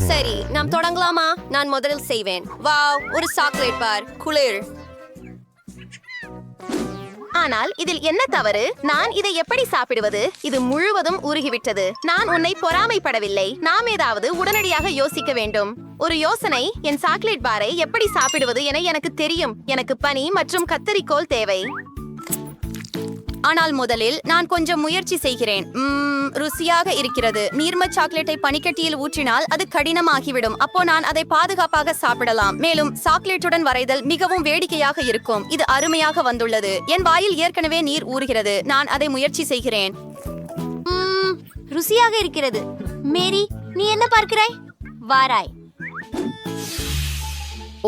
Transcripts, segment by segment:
சரி, நாம் தொடங்கலாமா? நான் முதலில் செய்வேன். வாவ், ஒரு சாக்லேட் பார், குளிர். ஆனால் இதில் என்ன தவறு? நான் இதை எப்படி சாப்பிடுவது? இது முழுவதும் உருகிவிட்டது. நான் உன்னை பொறாமைப்படவில்லை. நாம் ஏதாவது உடனடியாக யோசிக்க வேண்டும். ஒரு யோசனை. என் சாக்லேட் பாரை எப்படி சாப்பிடுவது என எனக்கு தெரியும். எனக்கு பனி மற்றும் கத்தரிக்கோல் தேவை. ஆனால் முதலில் நான் கொஞ்சம் முயற்சி செய்கிறேன். ருசியாக இருக்கிறது. நீர்ம சாக்லேட்டை பனிக்கட்டியில் ஊற்றினால் அது கடினமாகிவிடும். அப்போ நான் அதை பாதுகாப்பாக சாப்பிடலாம். மேலும் சாக்லேட்டுடன் வரைதல் மிகவும் வேடிக்கையாக இருக்கும். இது அருமையாக வந்துள்ளது. என் வாயில் ஏற்கனவே நீர் ஊறுகிறது. நான் அதை முயற்சி செய்கிறேன். ருசியாக இருக்கிறது. மேரி, நீ என்ன பார்க்கிறாய்? வாராய்.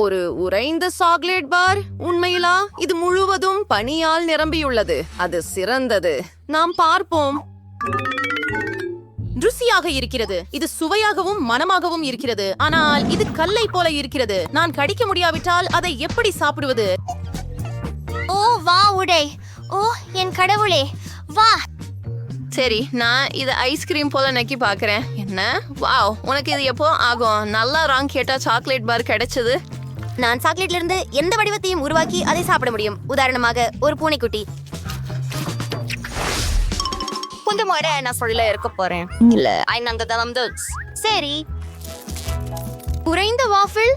ஒரு உறைந்த சாக்லேட் பார். உண்மையிலா? இது முழுவதும் பனியால் நிரம்பியுள்ளது. அது சிறந்தது. நாம் பார்ப்போம். ருசியாக இருக்கிறது. இது சுவையாகவும் மனமாகவும் இருக்கிறது. ஆனால் இது கல்லை போல இருக்கிறது. நான் கடிக்க முடியாவிட்டால் அதை எப்படி சாப்பிடுவது? ஓ வா உடை. ஓ என் கடவுளே, வா. சரி, நான் இது ஐஸ்கிரீம் போல நக்கி பாக்குறேன். என்ன? வாவ், உனக்கு இது எப்போ ஆகும்? நல்லா ராங் கேட்டா சாக்லேட் பார் கிடைச்சது. நான் சாக்லேட்ல இருந்து எந்த வடிவத்தையும் உருவாக்கி அதை சாப்பிட முடியும். உதாரணமாக ஒரு பூனைக்குட்டி. கொஞ்சம் முறை நான் சொல்ல இருக்க போறேன். இல்ல சரி. உறைந்த வாஃபிள்.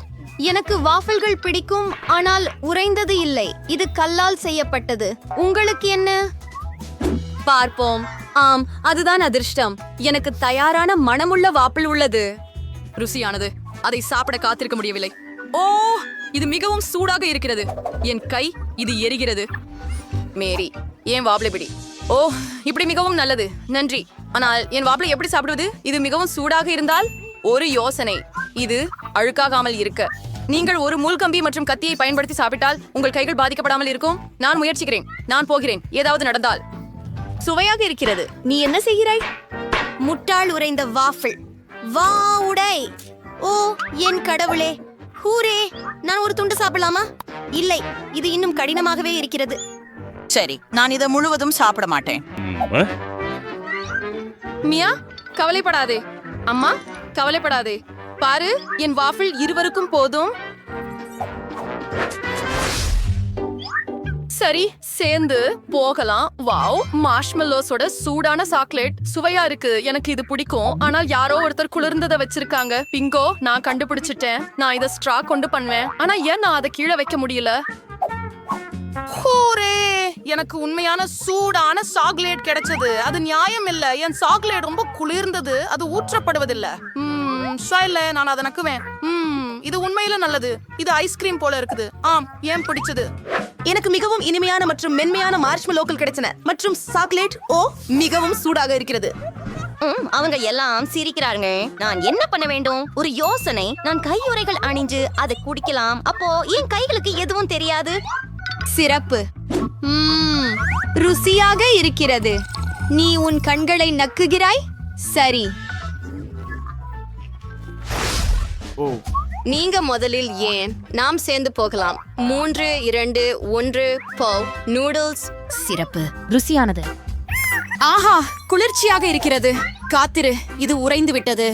எனக்கு வாஃபிள்கள் பிடிக்கும், ஆனால் உறைந்தது இல்லை. இது கல்லால் செய்யப்பட்டது. உங்களுக்கு என்ன? பார்ப்போம். ஆம், அதுதான் அதிர்ஷ்டம். எனக்கு தயாரான மணமுள்ள வாப்பிள் உள்ளது. ருசியானது. அதை சாப்பிட காத்திருக்க முடியவில்லை. ஓ, இது மிகவும் சூடாக இருக்கிறது. என் கை இது எரிகிறது. மேரி, ஏன் வாப்பிளை பிடி. ஓ, இப்படி மிகவும் நல்லது. நன்றி. ஆனால் என் வாப்பிளை எப்படி சாப்பிடுவது? இது மிகவும் சூடாக இருந்தால் ஒரு யோசனை. இது அழுக்காகாமல் இருக்க நீங்கள் ஒரு முள்கம்பி மற்றும் கத்தியை பயன்படுத்தி சாப்பிட்டால் உங்கள் கைகள் பாதிக்கப்படாமல் இருக்கும். நான் முயற்சிக்கிறேன். நான் போகிறேன். ஏதாவது நடந்தால். சுவையாக இருக்கிறது. நீ என்ன செய்கிறாய்? முட்டாள் உறைந்த வாஃபிள். வா உடை. ஓ என் கடவுளே, ஹூரே. நான் ஒரு துண்டு சாப்பிடலாமா? இல்லை, இது இன்னும் கடினமாகவே இருக்கிறது. சரி, நான் இதை முழுவதும் சாப்பிட மாட்டேன். மியா, கவலைப்படாதே. அம்மா, கவலைப்படாதே. பாரு, என் வாஃபிள் இருவருக்கும் போதும். சரி, சேர்ந்து போகலாம். வாவ், மார்ஷ்மெல்லோஸோட சூடான சாக்லேட் சுவையா இருக்கு. எனக்கு இது பிடிக்கும். ஆனால் யாரோ ஒருத்தர் குளிர்ந்ததை வச்சிருக்காங்க. பிங்கோ, நான் கண்டுபிடிச்சிட்டேன். நான் இதை ஸ்ட்ரா கொண்டு பண்ணுவேன். ஆனா ஏன் நான் அதை கீழே வைக்க முடியல? ஹூரே! எனக்கு உண்மையான சூடான சாக்லேட் கிடைச்சது. அது நியாயம் இல்ல. என் சாக்லேட் ரொம்ப குளிர்ந்தது. அது ஊற்றப்படுவதில்லை. நான் அதை நக்குவேன். இது உண்மையில நல்லது. இது ஐஸ்கிரீம் போல இருக்குது. ஆம், ஏன் பிடிச்சது? எனக்கு மிகவும் இனிமையான மற்றும் மென்மையான மார்ஷ்மெல்லோக்கள் கிடைச்சன. மற்றும் சாக்லேட் மிகவும் சூடாக இருக்கிறது. அவங்க எல்லாம் சிரிக்கிறாங்க. நான் என்ன பண்ண வேண்டும்? ஒரு யோசனை. நான் கையுறைகள் அணிஞ்சு அதை குடிக்கலாம். அப்போ என் கைகளுக்கு எதுவும் தெரியாது. சிறப்பு. ருசியாக இருக்கிறது. நீ உன் கண்களை நக்குகிறாய். சரி, நீங்க முதலில் ஏன்? நாம் சேர்ந்து போகலாம். 3, 2, 1 போ. நூடுல்ஸ். சிறப்பு. ருசியானது. ஆஹா, குளிர்ச்சியாக இருக்கிறது. காத்திரு, இது உறைந்து விட்டது.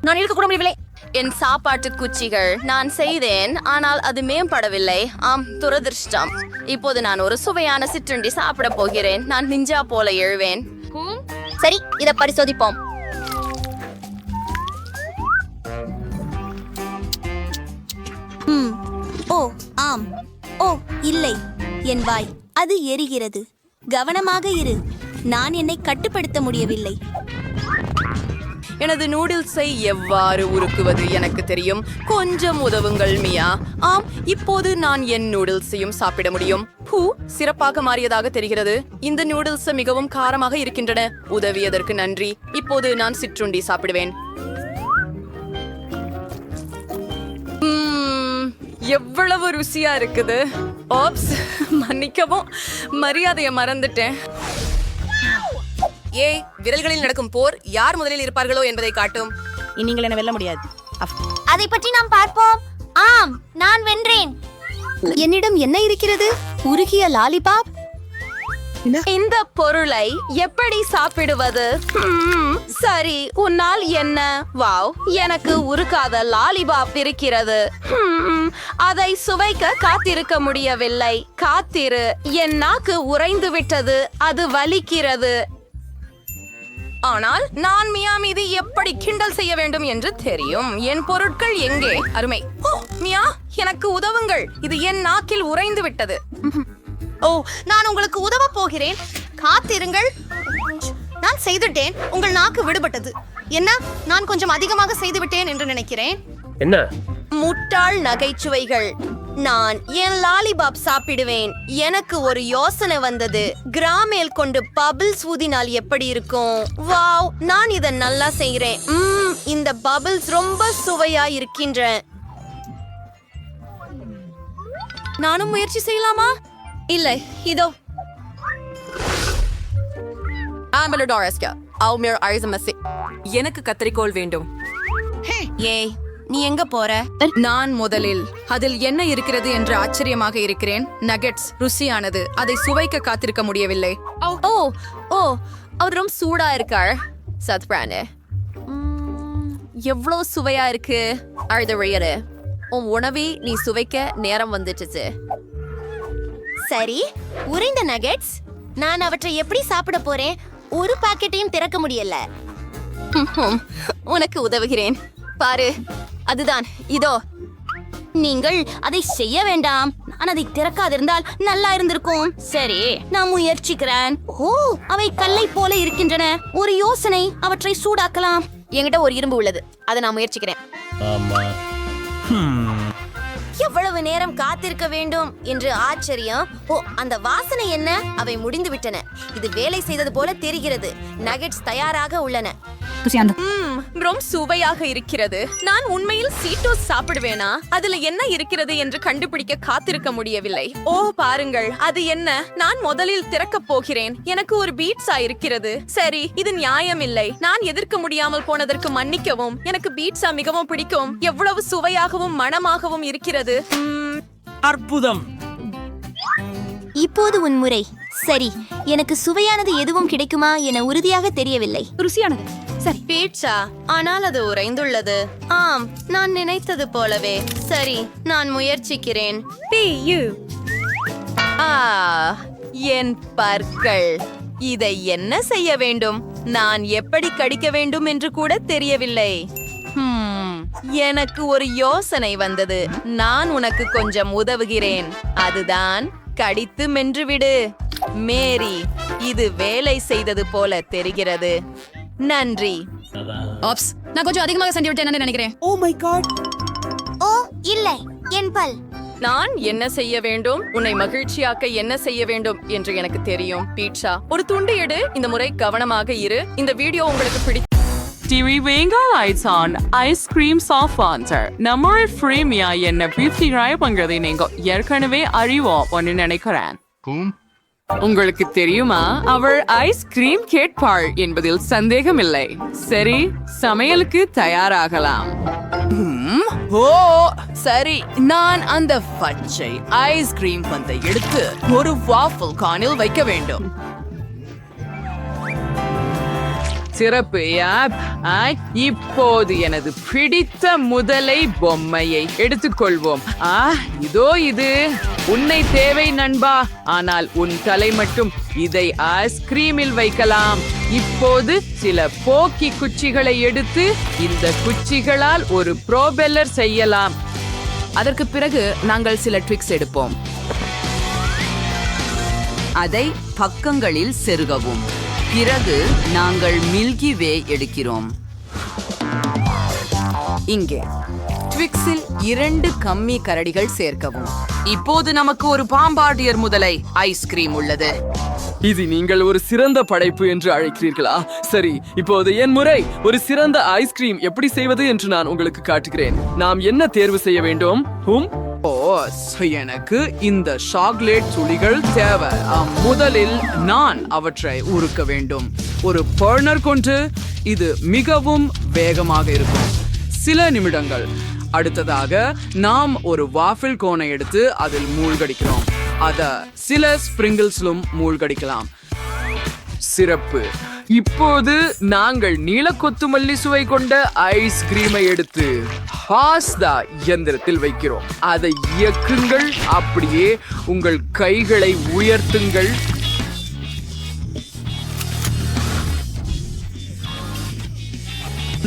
நான் இருக்க கூட முடியவில்லை. என் சாப்பாட்டு குச்சிகள் நான் செய்தேன், ஆனால் அது மேம்படவில்லை. ஆம், துரதிர்ஷ்டம். இப்போது நான் ஒரு சுவையான சிற்றுண்டி சாப்பிட போகிறேன். நான் நிஞ்சா போல எழுவேன். சரி, இதை பரிசோதிப்போம். ஓ ஆம். ஓ இல்லை, என் வாய் அது எரிகிறது. கவனமாக இரு. நான் என்னை கட்டுப்படுத்த முடியவில்லை. எனது நூடுல்ஸை எவ்வாறு உருக்குவது எனக்கு தெரியும். கொஞ்சம் உதவுங்கள் மியா. ஆம், இப்போது நான் என் நூடுல்ஸையும் சாப்பிட முடியும். சிறப்பாக மாறியதாக தெரிகிறது. இந்த நூடுல்ஸ் மிகவும் காரமாக இருக்கின்றன. உதவியதற்கு நன்றி. இப்போது நான் சிற்றுண்டி சாப்பிடுவேன். எவ்வளவு ருசியா இருக்குது. ஓப்ஸ், மன்னிக்கவும், மரியாதையை மறந்துட்டேன். ஏய், விரல்களில் நடக்கும் போர் யார் முதலில் இருப்பார்களோ என்பதை காட்டும். நீங்கள் என்ன வெல்ல முடியாது. அதை பற்றி நாம் பார்ப்போம். ஆம், நான் வென்றேன். என்னிடம் என்ன இருக்கிறது? உருகிய லாலிபாப். இந்த பொருளை எப்படி சாப்பிடுவது? சரி, உன்னால் என்ன? வாவ், எனக்கு உருக்காத லாலிபாப் இருக்கிறது. அதை சுவைக்க காத்திருக்க முடியவில்லை. காத்திரு, என் நாக்கு உறைந்து விட்டது. அது வலிக்கிறது. ஆனால் நான் மியா மீது எப்படி கிண்டல் செய்ய வேண்டும் என்று தெரியும். என் பொருட்கள் எங்கே? அருமை. ஓ மியா, எனக்கு உதவுங்கள். இது என் நாக்கில் உறைந்து விட்டது. ஓ, நான் உங்களுக்கு உதவ போகிறேன். காத்திருங்கள். நான் செய்துட்டேன். உங்கள் நாக்கு விடுபட்டது. என்ன, நான் கொஞ்சம் அதிகமாக செய்து விட்டேன் என்று நினைக்கிறேன். என்ன? முட்டாள் நகைச்சுவைகள். நான் என் லாலிபாப் சாப்பிடுவேன். எனக்கு ஒரு யோசனை வந்தது. கிராமேல் கொண்டு பபிள்ஸ் ஊதினால் எப்படி இருக்கும்? வாவ், நான் இதை நல்லா செய்கிறேன். இந்த பபிள்ஸ் ரொம்ப சுவையா இருக்கின்ற. நானும் முயற்சி செய்யலாமா? இல்லை, இதோ. எனக்கு கத்தரிக்கோல் வேண்டும். ஏய், நீ எங்க போற? நான் முதலில் அதில் என்ன இருக்கிறது என்று ஆச்சரியமாக இருக்கிறேன். நகெட்ஸ் ருசியானது. அதை சுவைக்க காத்திருக்க முடியவில்லை. ஓ ஓ அவர் ரொம்ப சூடா இருக்காள். சத்பிரானே, எவ்வளோ சுவையா இருக்கு. அழுதழையரு, உன் உணவை நீ சுவைக்க நேரம் வந்துடுச்சு. சரி, உறைந்த நகெட்ஸ். நான் அவற்றை எப்படி சாப்பிட போறேன்? ஒரு பாக்கெட்டையும் திறக்க முடியல. உனக்கு உதவுகிறேன். பாரு, அதுதான் இதோ. நீங்கள் அதை செய்ய வேண்டாம். நான் அதை திறக்காதிருந்தால் நல்லா இருந்திருக்கும். சரி, நான் முயற்சிக்கிறேன். ஓ, அவை கல்லை போல இருக்கின்றன. ஒரு யோசனை, அவற்றை சூடாக்கலாம். என்கிட்ட ஒரு இரும்பு உள்ளது. அதை நான் முயற்சிக்கிறேன். ஆமா. எவ்வளவு நேரம் காத்திருக்க வேண்டும் என்று ஆச்சரியம். ஓ, அந்த வாசனை என்ன? அவை முடிந்து விட்டன. இது வேலை செய்தது போல தெரிகிறது. நகெட்ஸ் தயாராக உள்ளன. ரொம்ப சுவையாக இருக்கிறது. நான் உண்மையில் சீட்டோஸ் சாப்பிடுவேனா? அதுல என்ன இருக்கிறது என்று கண்டுபிடிக்க காத்திருக்க முடியவில்லை. ஓ பாருங்கள், அது என்ன? நான் முதலில் திறக்க போகிறேன். எனக்கு ஒரு பீட்சா இருக்கிறது. சரி, இது நியாயம் இல்லை. நான் எதிர்க்க முடியாமல் போனதற்கு மன்னிக்கவும். எனக்கு பீட்சா மிகவும் பிடிக்கும். எவ்வளவு சுவையாகவும் மணமாகவும் இருக்கிறது. அற்புதம். இப்போது உன் முறை. சரி, எனக்கு சுவையானது எதுவும் கிடைக்குமா என உறுதியாக தெரியவில்லை. ருசியானது. சரி, பீட்சா, ஆனால் அது உறைந்துள்ளது. ஆம், நான் நினைத்தது போலவே. சரி, நான் முயற்சிக்கிறேன். என் பற்கள். இதை என்ன செய்ய வேண்டும்? நான் எப்படி கடிக்க வேண்டும் என்று கூட தெரியவில்லை. எனக்கு ஒரு யோசனை வந்தது. நான் உனக்கு கொஞ்சம் உதவுகிறேன். அதுதான் கடித்து மென்றுவிடு. மேரி, இது வேலை செய்தது போல தெரிகிறது. நன்றி. ஆப்ஸ், நான் கொஞ்சம் அதிகமாக செஞ்சு விட்டேன்னு நினைக்கிறேன். Oh my God. ஓ இல்லை, என் பல். நான் என்ன செய்ய வேண்டும்? உன்னை மகிழ்ச்சியாக்க என்ன செய்ய வேண்டும் என்று எனக்கு தெரியும். பீட்சா, ஒரு துண்டு எடு. இந்த முறை கவனமாக இரு. இந்த வீடியோ உங்களுக்கு பிடித்த TV Venga Lights on Ice Cream Soft Launcher. நம்மளோட ஃப்ரீமியா என்ன பியூட்டிஃபை பண்றதை நீங்க ஏற்கனவே அறிவோம் நினைக்கிறேன். உங்களுக்கு தெரியுமா, அவள் ஐஸ்கிரீம் கேட்பாள் என்பதில் சந்தேகமில்லை. சரி, சமையலுக்கு தயாராகலாம். ஓ சரி, நான் அந்த பச்சை ஐஸ்கிரீம் பந்தை எடுத்து ஒரு வாஃபிள் கானில் வைக்க வேண்டும். சிறப்பு. இப்போது எனது பிடித்த முதலை பொம்மையை எடுத்துக்கொள்வோம். இதோ இது. உன்னை தேவை நண்பா, ஆனால் உன் தலை மட்டும். இதை ஐஸ்கிரீமில் வைக்கலாம். இப்போது சில போக்கி குச்சிகளை எடுத்து இந்த குச்சிகளால் ஒரு ப்ரோபெல்லர் செய்யலாம். அதற்கு பிறகு நாங்கள் சில ட்விக்ஸ் எடுப்போம். அதை பக்கங்களில் செருகவும். பிறகு நாங்கள் மில்கி வே எடுக்கிறோம். இங்கே ட்விக்ஸில் 2 கம்மி கரடிகள் சேர்க்கவும். இப்போது நமக்கு ஒரு பாம்பார்டியர் முதலை ஐஸ்கிரீம் உள்ளது. இது நீங்கள் ஒரு சிறந்த படைப்பு என்று அழைக்கிறீர்களா? சரி, இப்போது என் முறை. ஒரு சிறந்த ஐஸ்கிரீம் எப்படி செய்வது என்று நான் உங்களுக்கு காட்டுகிறேன். நாம் என்ன தேர்வு செய்ய வேண்டும்? எனக்கு இந்த சாக்லேட் துளிகள் தேவை. முதலில் நான் அவற்றை உருக்க வேண்டும். ஒரு பர்னர் கொண்டு. இது மிகவும் வேகமாக இருக்கும். சில நிமிடங்கள். அடுத்ததாக நாம் ஒரு வாஃபிள் கோனை எடுத்து அதில் மூழ்கடிக்கிறோம். அத சில ஸ்பிரிங்கிள்ஸ்லும் மூழ்கடிக்கலாம். சிறப்பு. இப்போது நாங்கள் நீல கொத்துமல்லி சுவை கொண்ட ஐஸ்கிரீமை எடுத்து பாஸ்தா இயந்திரத்தில் வைக்கிறோம். அதை இயக்குங்கள். அப்படியே உங்கள் கைகளை உயர்த்துங்கள்.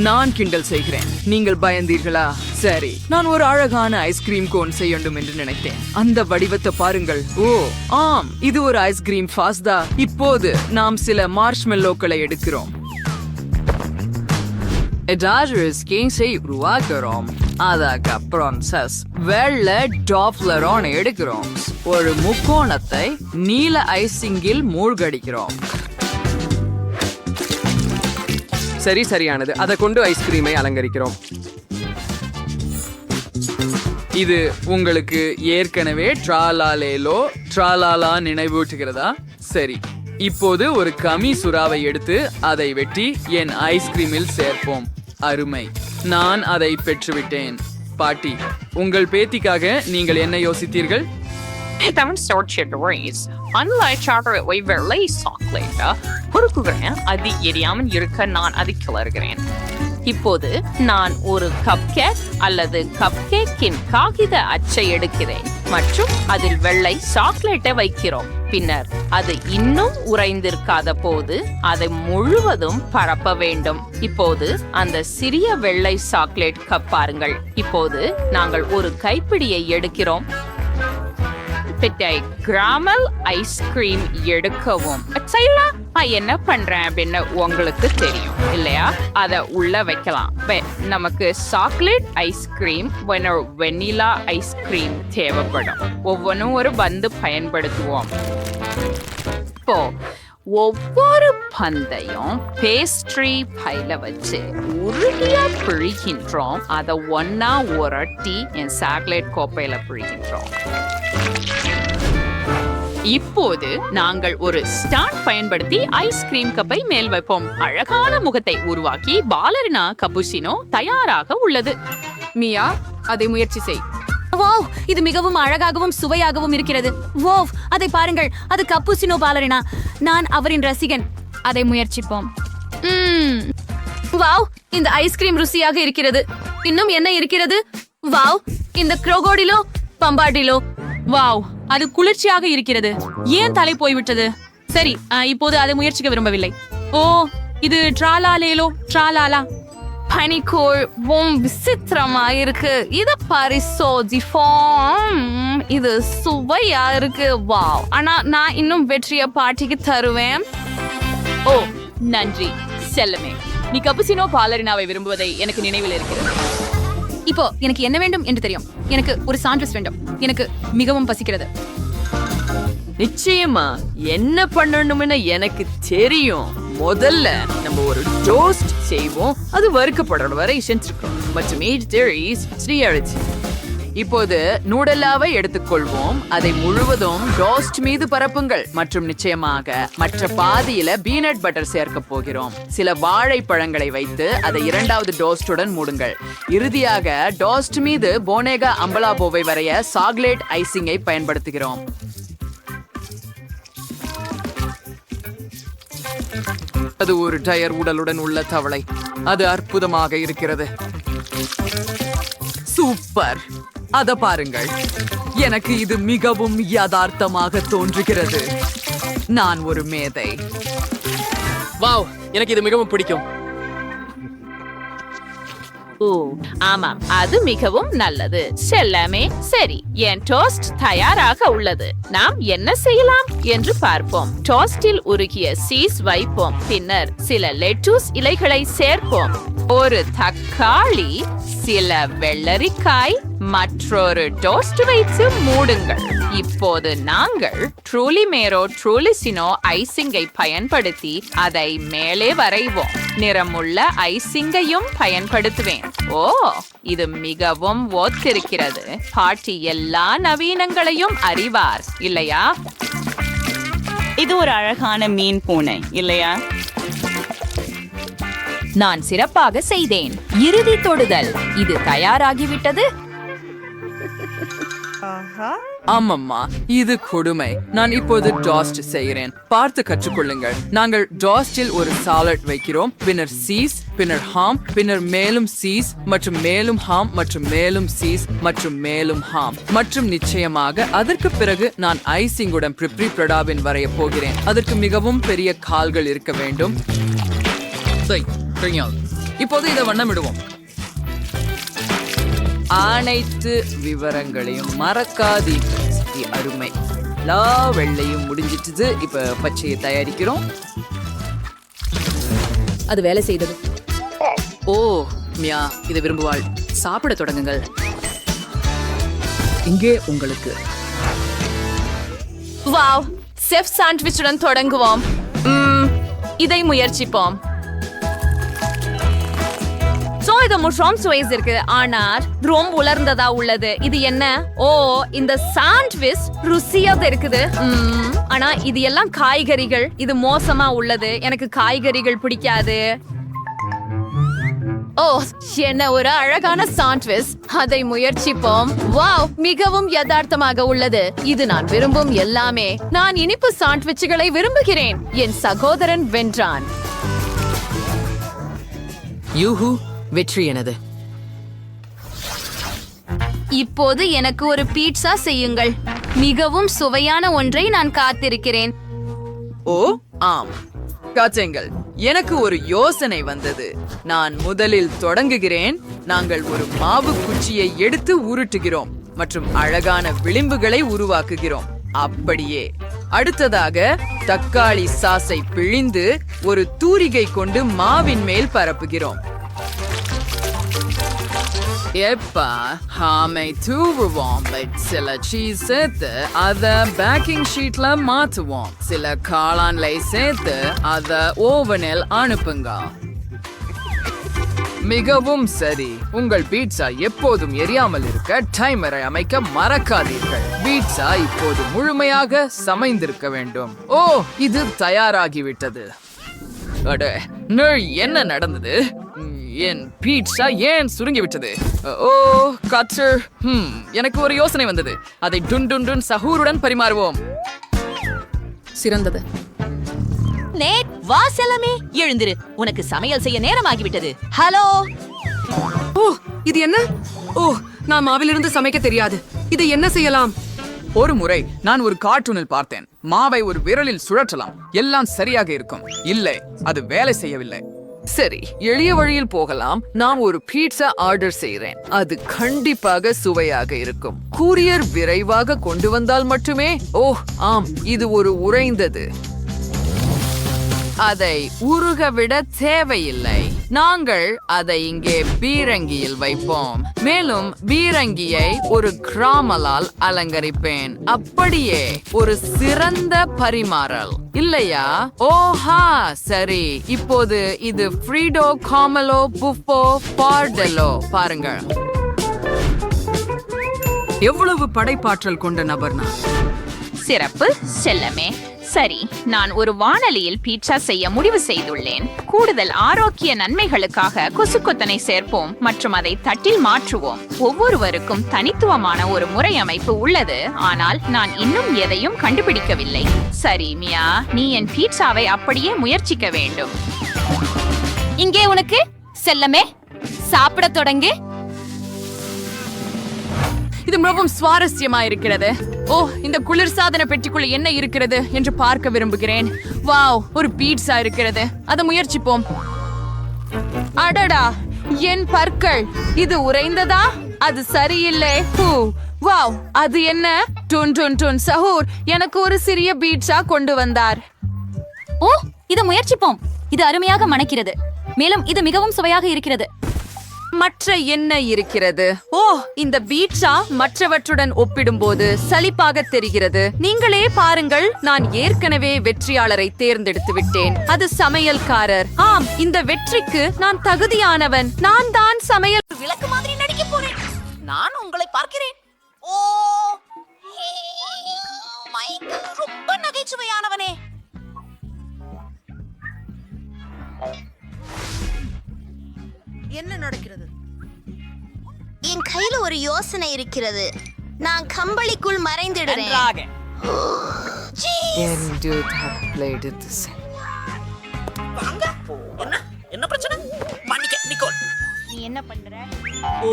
நான் கிண்டல் செய்கிறேன். நீங்கள் பயந்தீர்களா? சரி, நான் ஒரு அழகான ஐஸ்கிரீம் கோன் செய்ய வேண்டும் என்று நினைத்தேன். அந்த வடிவத்தை பாருங்கள். ஓ ஆம், இது ஒரு ஐஸ்கிரீம் பாஸ்தா. இப்போது நாம் சில மார்ஷ்மெல்லோக்களை எடுக்கிறோம். உருவாக்குறோம். அதுக்கப்புறம் வெள்ளை டாப்லரோன் எடுக்கிறோம். ஒரு முக்கோணத்தை நீல ஐசிங்கில் மூழ்கடிக்கிறோம். சரியானது. அதை கொண்டு ஐஸ்கிரீமை அலங்கரிக்கிறோம். இது உங்களுக்கு ஏற்கனவே ட்ராலாலா நினைவூட்டுகிறதா? சரி, இப்போது ஒரு கமி சுறாவை எடுத்து அதை வெட்டி என் ஐஸ்கிரீமில் சேர்ப்போம். அருமை, நான் அதை பெற்றுவிட்டேன். பாட்டி, உங்கள் பேத்திக்காக நீங்கள் என்ன யோசித்தீர்கள்? Unlike chocolate, வெள்ளை சாக்லேட் பொறுக்குகிறேன். அது எரியாமல் இருக்க நான் அதை கிளறுகிறேன். இப்போது நான் ஒரு கப் கேக் அல்லது கப் கேக்கின் காகித அச்சை எடுக்கிறேன் மற்றும் அதில் வெள்ளை சாக்லேட்டை வைக்கிறோம். பின்னர் அது இன்னும் உறைந்திருக்காத போது அதை முழுவதும் பரப்ப வேண்டும். இப்போது அந்த சிறிய வெள்ளை சாக்லேட் கப் பாருங்கள். இப்போது நாங்கள் ஒரு கைப்பிடியை எடுக்கிறோம். கிராமல் ஐஸ்கிரீம் எடுக்கவும். என்ன பண்றேன் அப்படின்னு உங்களுக்கு தெரியும் இல்லையா? அத உள்ள வைக்கலாம். நமக்கு சாக்லேட் ஐஸ்கிரீம், வெனிலா ஐஸ்கிரீம் தேவைப்படும். ஒவ்வொன்றும் ஒரு பந்து பயன்படுத்துவோம். இப்போ ஒவ்வொரு பந்தையும் பேஸ்ட்ரி பைல வச்சு உருளையா பிழிக்கின்றோம். அதை ஒன்னா உரட்டி என் சாக்லேட் கோப்பையில பிழிக்கின்றோம். இப்போது நாங்கள் ஒரு ஸ்டாண்ட் பயன்படுத்தி ஐஸ்கிரீம் கப்பை மேல் வைப்போம். அழகான முகத்தை உருவாக்கி பாலரினா கப்புசினோ தயாராக உள்ளது. மியா, அதை முயற்சி செய். வாவ், இது மிகவும் அழகாகவும் சுவையாகவும் இருக்கிறது. வாவ், அதை பாருங்கள், அது கப்புசினோ பாலரினா. நான் அவரின் ரசிகன். அதை முயற்சிப்போம். வாவ், இந்த ஐஸ்கிரீம் ருசியாக இருக்கிறது. இன்னும் என்ன இருக்கிறது? வாவ், இந்த க்ரோகோடிலோ பம்பாடிலோ. வாவ், அது குளிர்ச்சியாக இருக்கிறது. ஏன் தலை போய்விட்டது? சரி, இப்போது அதை முயற்சிக்க விரும்பவில்லை. ஓ, இது ட்ராலாலா பனிக்கூழ் விசித்திரமா இருக்கு. இது இது சுவையா இருக்கு. வாவ், ஆனா நான் இன்னும் வெற்றிய பாட்டிக்கு தருவேன். ஓ நன்றி செல்லமே. நீ கப்புசினோ பாலரினாவை விரும்புவதை எனக்கு நினைவில் இருக்கிறது. இப்போ எனக்கு என்ன வேண்டும் என்று தெரியும். எனக்கு ஒரு சாண்ட்விச் வேண்டும். எனக்கு மிகவும் பசிக்கிறது. நிச்சயமா என்ன பண்ணணும்னு எனக்கு தெரியும். முதல்ல நம்ம ஒரு டோஸ்ட் செய்வோம். அது வறுக்கப்படுற வரை செஞ்சிருக்கோம். மற்றும் இப்போது நூடல்லாவை எடுத்துக்கொள்வோம். அதை முழுவதும் டோஸ்ட் மீது பரப்புங்கள் மற்றும் நிச்சயமாக மற்ற பாதியில பீனட் பட்டர் சேர்க்க போகிறோம். சில வாழைப்பழங்களை வைத்து அதை இரண்டாவது டோஸ்டுடன் மூடுங்கள். இறுதியாக டோஸ்ட் மீது போனேகா அம்பலாபோவை வரைய சாக்லேட் ஐசிங்கை பயன்படுத்துகிறோம். அது ஒரு டயர் உடலுடன் உள்ள தவளை. அது அற்புதமாக இருக்கிறது. சூப்பர். அத பாருங்கள், எனக்கு இது மிகவும் யதார்த்தமாக தோன்றுகிறது. நான் ஒரு மேதை. வாவ், எனக்கு இது மிகவும் பிடிக்கும். ஓ ஆமாம், அது மிகவும் நல்லது செல்லமே. சரி, என் டோஸ்ட் தயாராக உள்ளது. நாம் என்ன செய்யலாம் என்று பார்ப்போம். டோஸ்டில் உருகிய சீஸ் வைப்போம். பின்னர் சில லெட்டூஸ் இலைகளை சேர்ப்போம். ஒரு தக்காளி, சில வெள்ளரிக்காய், மற்றொரு டோஸ்ட் வைத்து மூடுங்கள். இப்போது நாங்கள் ட்ரூலிசினோ ஐசிங்கை பயன்படுத்தி அதை மேலே வரைவோம். நிறமுள்ள ஐசிங்கையும் பயன்படுத்துவேன். ஓ, இது மிகவும் ஒத்திருக்கிறது. பாட்டி எல்லா நவீனங்களையும் அறிவார் இல்லையா? இது ஒரு அழகான மீன் பூனை இல்லையா? நான் சிறப்பாக செய்தேன். இறுதி தொடுதல். இது தயாராகிவிட்டது. ஆமாம்மா, இது கொடுமை. நான் இப்போது டோஸ்ட் செய்கிறேன். பார்த்து கற்றுக்கொள்ளுங்கள். நாங்கள் டோஸ்டில் ஒரு சாலட் வைக்கிறோம், பின்னர் சீஸ், பின்னர் ஹாம், பின்னர் மேலும் சீஸ் மற்றும் மேலும் ஹாம் மற்றும் மேலும் சீஸ் மற்றும் மேலும் ஹாம் மற்றும் நிச்சயமாக அதற்கு பிறகு நான் ஐசிங்குடன் பிரிப்ரி பிரடாவின் வரைய போகிறேன். அதற்கு மிகவும் பெரிய கால்கள் இருக்க வேண்டும். இப்போது இதை வண்ணமிடுவோம். அனைத்து விவரங்களையும் மறக்காதீர்கள். அருமை. எல்லா வெள்ளையும் முடிஞ்சிட்டு இப்ப பச்சையை தயாரிக்கிறோம். அது வேலை செய்தது. ஓ மியா, இதை விரும்புவாள். சாப்பிட தொடங்குங்கள். இங்கே உங்களுக்கு வாவ், செஃப் சாண்ட்விச்சுடன் தொடங்குவோம். இதை முயற்சிப்போம். சோ இது முஷரோம் சுவைஸ் இருக்கு, ஆனால் ரொம்ப உலர்ந்ததா உள்ளது. இது என்ன? ஓ, இந்த சாண்ட்விச் ருசியாக இருக்குது. ஆனா இது எல்லாம் காய்கறிகள். இது மோசமா உள்ளது. எனக்கு காய்கறிகள் பிடிக்காது. ஓ, என்ன ஒரு அழகான சாண்ட்விச். அதை முயற்சிப்போம். வாவ், மிகவும் யதார்த்தமாக உள்ளது. இது நான் விரும்பும் எல்லாமே. நான் இனிப்பு சாண்ட்விச்சுகளை விரும்புகிறேன். என் சகோதரன் வென்றான். யூஹு, வெற்றி எனது. இப்போது எனக்கு ஒரு பீட்சா செய்யுங்கள். மிகவும் சுவையான ஒன்றை நான் காத்திருக்கிறேன். ஓ ஆம், காச்சங்கள். எனக்கு ஒரு யோசனை வந்தது. நான் முதலில் தொடங்குகிறேன். நாங்கள் ஒரு மாவு குச்சியை எடுத்து உருட்டுகிறோம் மற்றும் அழகான விளிம்புகளை உருவாக்குகிறோம். அப்படியே அடுத்ததாக தக்காளி சாஸை பிழிந்து ஒரு தூரிகை கொண்டு மாவின் மேல் பரப்புகிறோம். எப்பா ஹாமை தூவுவோம். சில சீஸ் சேர்த்து அத பேக்கிங் ஷீட்ல மாத்துவோம். சில காளான்லை சேர்த்து அத ஓவனில் அனுப்புங்க. மிகவும் சரி. உங்கள் பீட்சா எப்போதும் எரியாமல் இருக்க டைமரை அமைக்க மறக்காதீர்கள். பீட்சா இப்போது முழுமையாக சமைந்திருக்க வேண்டும். ஓ, இது தயாராகிவிட்டது. அட, என்ன நடந்தது? என் பீட்சா ஏன் சுருங்கிவிட்டது? ஓ கட்டர், எனக்கு ஒரு யோசனை வந்தது. அதை டுன் டுன் டுன் சஹூருடன் பரிமாறுவோம். சிறந்தது. நேட், வா செல்லமே, எழுந்திரு. உனக்கு சமையல் செய்ய நேரமாகிவிட்டது. ஹலோ. ஓ, இது என்ன? ஓ, நான் மாவிலிருந்து சமைக்க தெரியாது. இதை என்ன செய்யலாம்? ஒரு முறை நான் ஒரு கார்ட்டூனில் பார்த்தேன். மாவை ஒரு விரலில் சுழற்றலாம், எல்லாம் சரியாக இருக்கும். இல்லை, அது வேலை செய்யவில்லை. சரி, எளிய வழியில் போகலாம். நான் ஒரு பீட்சா ஆர்டர் செய்கிறேன். அது கண்டிப்பாக சுவையாக இருக்கும். கூரியர் விரைவாக கொண்டு வந்தால் மட்டுமே. ஓ ஆம், இது ஒரு உறைந்தது. அதை உருக விட தேவையில்லை. நாங்கள் அதை இங்கே பீரங்கியில் வைப்போம். மேலும் பீரங்கியை ஒரு கிராமலால் அலங்கரிப்பேன். அப்படியே ஒரு சிறந்த பரிமாறல் இல்லையா? ஓஹா, சரி. இப்போது இது ஃப்ரீடோ காமலோ புஃபோ பார்டெலோ. பாருங்கள், எவ்வளவு படைப்பாற்றல் கொண்ட நபர் நான். சிறப்பு செல்லமே. சரி, நான் ஒரு வாணலியில் பீட்சா செய்ய முடிவு செய்துள்ளேன். கூடுதல் ஆரோக்கிய நன்மைகளுக்காக கொசுக்கொத்தனை சேர்ப்போம் மற்றும் அதை தட்டில் மாற்றுவோம். ஒவ்வொருவருக்கும் தனித்துவமான ஒரு முறை அமைப்பு உள்ளது, ஆனால் நான் இன்னும் எதையும் கண்டுபிடிக்கவில்லை. சரி மியா, நீ என் பீட்சாவை அப்படியே முயற்சிக்க வேண்டும். இங்கே உனக்கு செல்லமே, சாப்பிட தொடங்கு. இது மிகவும் சுவாரஸ்யமா இருக்கிறது. ஓ, இந்த குளிர்சாதன பெட்டிக்குள்ள என்ன இருக்கிறது என்று பார்க்க விரும்புகிறேன். வாவ், ஒரு பீட்சா இருக்கிறது. அதை முயற்சிப்போம். அடடா, என் பற்கள். இது உறைந்ததா? அது சரியில்லை. வாவ், அது என்ன? டுன் டுன் டுன் சஹூர் எனக்கு ஒரு சிறிய பீட்சா கொண்டு வந்தார். ஓ, இதை முயற்சிப்போம். இது அருமையாக மணக்கிறது. மேலும் இது மிகவும் சுவையாக இருக்கிறது. மற்ற என்ன இருக்கிறது? ஓ, இந்த பீட்சா மற்றவற்றுடன் ஒப்பிடும்போது சலிப்பாக தெரிகிறது. நீங்களே பாருங்கள், நான் ஏற்கனவே வெற்றியாளரை தேர்ந்தெடுத்து விட்டேன். அது சமையல்காரர். ஆம், இந்த வெற்றிக்கு நான் தகுதியானவன். நான் தான் சமையல் விளக்கு மாதிரி நடிக்க போறேன். நான் உங்களை பார்க்கிறேன். ஓ, மைக்கேல் ரொம்ப நகைச்சுவையானவனே. என்ன நடக்கிறது? என் கையில ஒரு யோசனை இருக்கிறது. நான் கம்பளிக்குள் மறைந்திடுறேன். நன்றாக. என்ன பிரச்சனை? பண்ணிக்க நிக்கோல். நீ என்ன பண்ற? ஓ,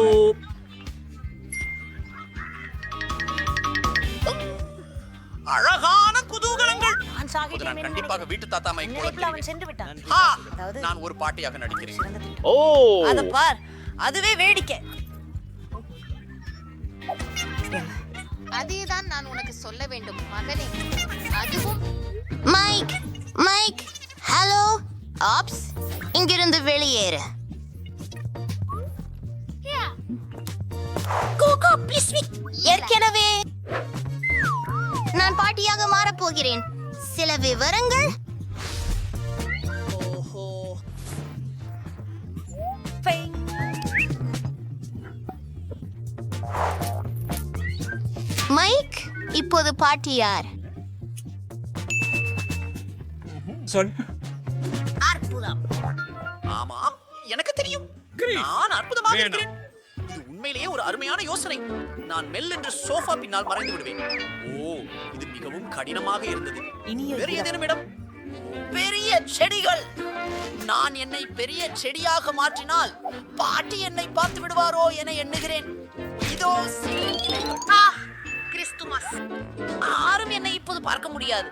அழகான குதூகலங்கள். நான் கண்டிப்பாக வீட்டு தாத்தா மைக் அவன் சென்று விட்டான். நான் ஒரு பாட்டியாக நடிக்கிறேன். ஓ, அத பார், அதுவே வேடிக்கை. அதேதான் நான் உனக்கு சொல்ல வேண்டும் மகனே. அதுவும் மைக், மைக், ஹலோ. ஆப்ஸ், இங்கிருந்து வெளியேறு. கோகோ, ப்ளீஸ் ஏற்கனவே நான் பாட்டியாக மாறப் போகிறேன். சில விவரங்கள். ஓஹோ. மைக், இப்போது பாட்டி யார்? சொல். அற்புதம். ஆமாம், எனக்கு தெரியும். நான் அற்புதமாக இருக்கிறேன். இது உண்மையிலேயே ஒரு அருமையான யோசனை. நான் மெல்லென்று சோஃபா பின்னால் மறைந்து விடுவேன். ஓ, இது மிகவும் கடினமாக இருந்தது. வேறு ஏதேனும் இடம்? பெரிய செடிகள். நான் என்னை பெரிய செடியாக மாற்றினால் பாட்டி என்னை பார்த்து விடுவாரோ என எண்ணுகிறேன். இதோ சில இலைகள். கிறிஸ்துமஸ். யாரும் என்னை இப்போது பார்க்க முடியாது.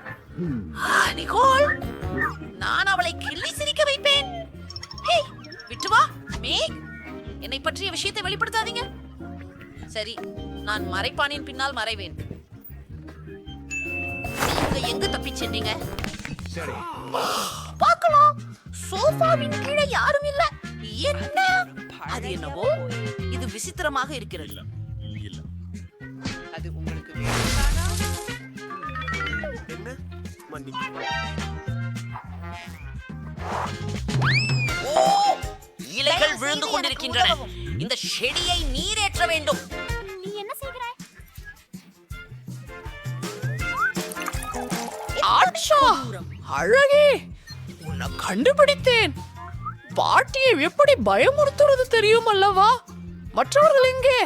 நிகோல், நான் அவளை கிள்ளி சிரிக்க வைப்பேன். ஹே, விட்டு வா மேக். என்னை பற்றிய விஷயத்தை வெளிப்படுத்தாதீங்க. சரி, நான் மறைப்பானின் பின்னால் மறைவேன். நீங்க எங்க தப்பிச் சென்றீங்க? பார்க்கலாம். சோஃபாவின் கீழே யாரும் இல்ல. என்ன? அது என்னவோ இது விசித்திரமாக இருக்கிறது. அது உங்களுக்கு என்ன? ஓ, இலைகள் விழுந்து கொண்டிருக்கின்றன. இந்த செடியை நீரேற்ற வேண்டும். நீ என்ன செய்கிறாய்? ஆட்சா, அழகே, உன்னை கண்டுபிடித்தேன். பாட்டியை எப்படி பயமுறுத்துறது தெரியும் அல்லவா? மற்றவர்கள் எங்கே?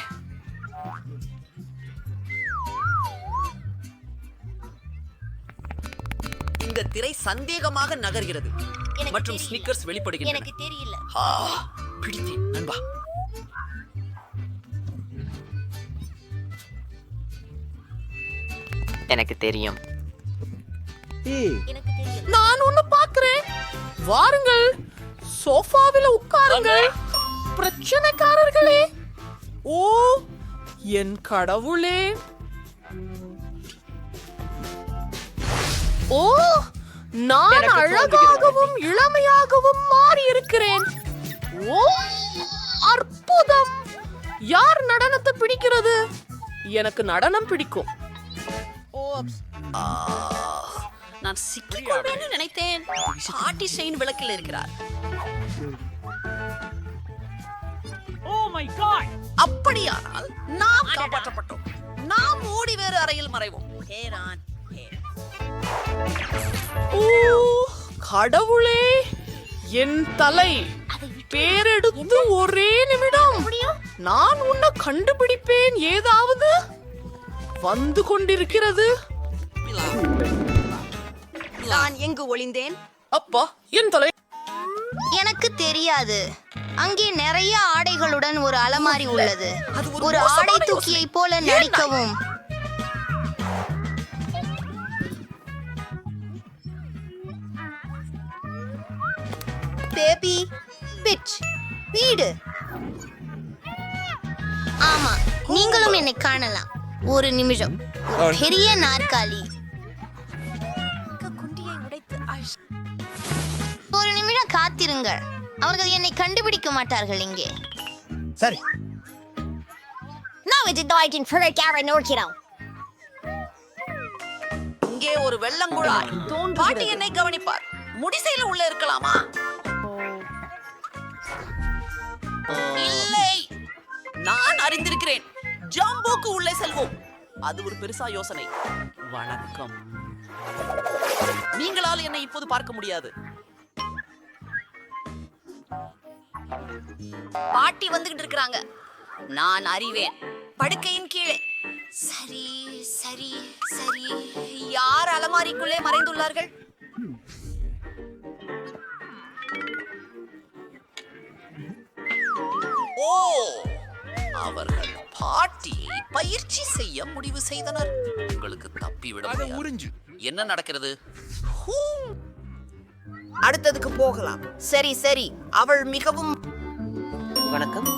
இந்த திரை சந்தேகமாக நகர்கிறது மற்றும் ஸ்னிக்கர்ஸ் வெளிப்படுகின்றன. எனக்கு தெரியல. பிடித்தேன் நண்பா. எனக்கு தெரியும். எனக்கு தெரியல. நான் ஒண்ணு பாக்குறேன். வாருங்கள், சோஃபாவில உட்காருங்கள். பிரச்சனைக்காரர்களே. ஓ, என் கடவுளே. ஓ, நான் அழகாகவும் இளமையாகவும் மாறி இருக்கிறேன். ஓ, அற்புதம். யார் நடனத்தை பிடிக்கிறது? எனக்கு நடனம் பிடிக்கும். நான் சிக்கிக்கொள்வேன்னு நினைத்தேன். பாட்டி செயின் விளக்கில் இருக்கிறார். அப்படியானால் நாம் காப்பாற்றப்பட்டோம். நாம் ஓடி வேறு அறையில் மறைவோம். ஓ, கடவுளே, என் தலை பேரெடுத்து ஒரே நிமிடம். நான் உன்னை கண்டுபிடிப்பேன். ஏதாவது வந்து கொண்டிருக்கிறது. நான் எங்கு ஒளிந்தேன்? அப்பா, என் தலை. எனக்கு தெரியாது. அங்கே நிறைய ஆடைகளுடன் ஒரு அலமாரி உள்ளது. ஒரு ஆடை தூக்கியை போல நடிக்கவும். பேபி பிட்ச் வீடு. ஆமா, நீங்களும் என்னை காணலாம். ஒரு நிமிஷம். ஒரு பெரிய நாற்காலி. ஒரு நிமிடம் காத்திருங்கள். அவர்கள் என்னை கண்டுபிடிக்க மாட்டார்கள். இங்கே சரி. இங்கே ஒரு வெள்ளங்குழாய். பாட்டி என்னை கவனிப்பார். முடிசையில் உள்ள இருக்கலாமா? இல்லை, நான் அறிந்திருக்கிறேன். ஜாம்போக்கு உள்ளே செல்வோம். அது ஒரு பெருசா யோசனை. வணக்கம். நீங்களால் என்னை இப்போது பார்க்க முடியாது. பாட்டி வந்துகிட்டு இருக்காங்க. நான் அறிவேன். படுக்கையின் கீழே சரி சரி சரி, யார் அலமாரிக்குள்ளே மறைந்துள்ளார்கள்? ஓ, அவர்கள் பாட்டியை பயிற்சி செய்ய முடிவு செய்தனர். உங்களுக்கு தப்பிவிட முடியாது. என்ன நடக்கிறது? அடுத்ததுக்கு போகலாம். சரி சரி, அவள் மிகவும் வணக்கம்.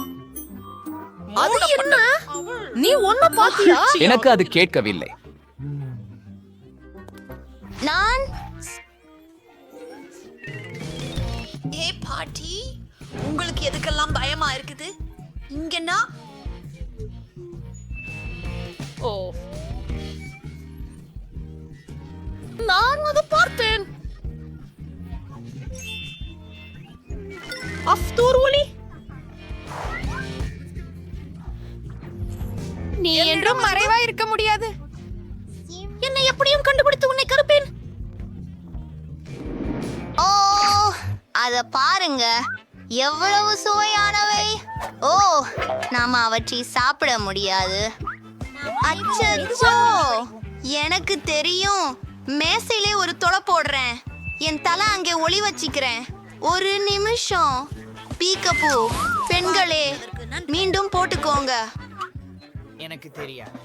அது என்ன? நீ ஒண்ணு பாத்தியா? எனக்கு அது கேட்கவில்லை. நான் ஏ பாட்டி, உங்களுக்கு எதுக்கெல்லாம் பயமா இருக்குது? இங்கன்னா ஓ, நான் அதை பார்த்தேன். அஃப்தூர் ஒலி, நீ என்றும் மறைவா இருக்க முடியாது. என்னை எப்படியும் கண்டுபிடித்து உன்னை கருப்பேன். ஓ, அத பாருங்க, எவ்வளவு சுவையானவை. ஓ, நாம அவற்றை சாப்பிட முடியாது. அச்சச்சோ, எனக்கு தெரியும். மேசையிலே ஒரு தொலை போடுறேன். என் தலை அங்கே ஒளி வச்சிக்கிறேன். ஒரு நிமிஷம். பீக்கப்பூ பெண்களே, மீண்டும் போட்டுக்கோங்க. எனக்கு தெரியாது.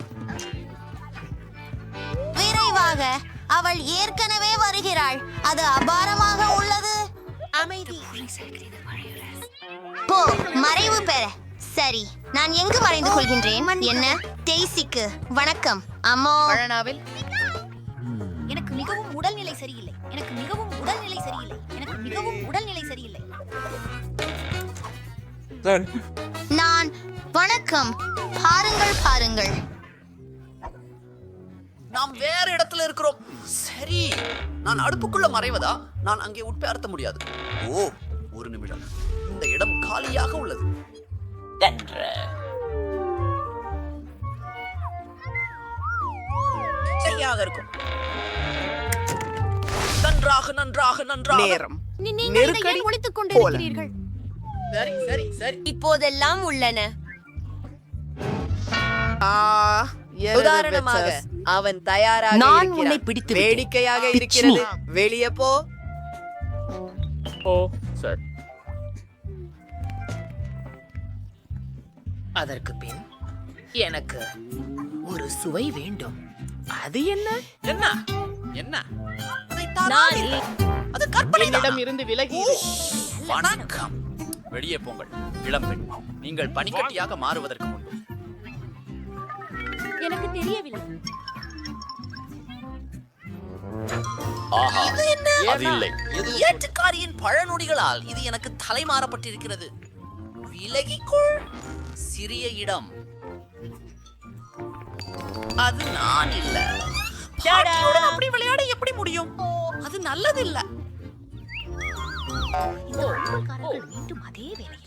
விரைவாக, அவள் ஏற்கனவே வருகிறாள். அது அபாரமாக உள்ளது. அமைதி. போ, மறைவு பெற. சரி, நான் எங்கு மறைந்து கொள்கின்றேன்? என்ன? டெய்சிக்கு வணக்கம். அம்மா, எனக்கு மிகவும் உடல்நிலை சரியில்லை. எனக்கு மிகவும் உடல்நிலை சரியில்லை. எனக்கு மிகவும் உடல்நிலை சரியில்லை. நான் வணக்கம். பாருங்கள் பாருங்கள், நாம் வேற இடத்துல இருக்கிறோம். சரி, நான் அடுப்புக்குள்ள மறைவதா? நான் அங்கே உட்பேர்த்த முடியாது. ஓ, ஒரு நிமிடம். இந்த இடம் காலியாக உள்ளது. சரியாக இருக்கும். நன்றாக நன்றாக நன்றாக. நேரம். நீங்கள் இதை ஏன் ஒளித்துக் கொண்டிருக்கிறீர்கள்? சரி சரி சரி. இப்போதெல்லாம் உள்ளன. உதாரணமாக, அவன் தயாராக நான் உன்னை பிடித்து விட்டேன். வேடிக்கையாக இருக்கிறது. வெளியே போ. ஓ சரி. அதற்கு பின் எனக்கு ஒரு சுவை வேண்டும். அது என்ன? என்ன என்ன? அது கற்பனை. இருந்து விலகி வணக்கம். வெளியே போங்கள் இளம்பெண். நீங்கள் பனிக்கட்டியாக மாறுவதற்கு முன்பு. எனக்கு தெரியவில்லை. ஆஹா, அது இல்லை. ஏற்றுக்காரியின் பழநொடிகளால் இது எனக்கு தலைமாறப்பட்டிருக்கிறது. விலகிக்கொள். சிறிய இடம். அது நான் இல்ல. பாட்டியுடன் அப்படி விளையாட எப்படி முடியும்? அது நல்லது இல்ல. மீண்டும் அதே வேலையில.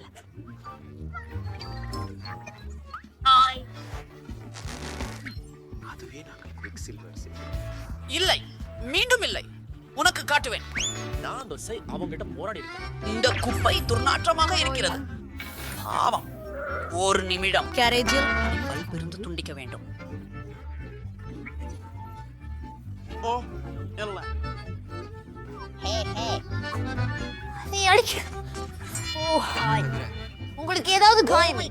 இல்லை, மீண்டும் இல்லை. உனக்கு காட்டுவேன். நான் அவங்கிட்ட போராடி இருக்கேன். இந்த குப்பை துர்நாற்றமாக இருக்கிறது. பாவம். ஒரு நிமிடம். கேரேஜில் பல்ப் இருந்து துண்டிக்க வேண்டும். ஓ, இல்ல. நீ அடிக்க. ஓ, ஹாய். உங்களுக்கு ஏதாவது காயம்?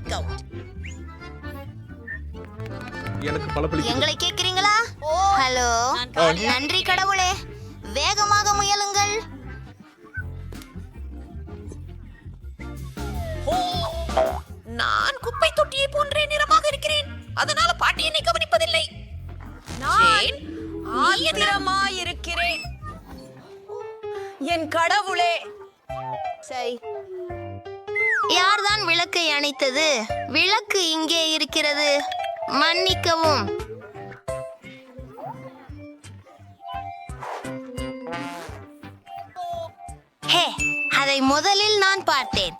எங்களை கேக்குறீங்களா? ஹலோ, நன்றி கடவுளே. வேகமாக முயலுங்கள். நான் குப்பை தொட்டியை போன்றே நிறமாக இருக்கிறேன். அதனால பாட்டி என்னை கவனிப்பதில்லை. நான் ஆத்திரமாயிருக்கிறேன். என் கடவுளே. சரி, யார்தான் விளக்கை அணைத்தது? விளக்கு இங்கே இருக்கிறது. மன்னிக்கவும். ஹே, அதை முதலில் நான் பார்த்தேன்.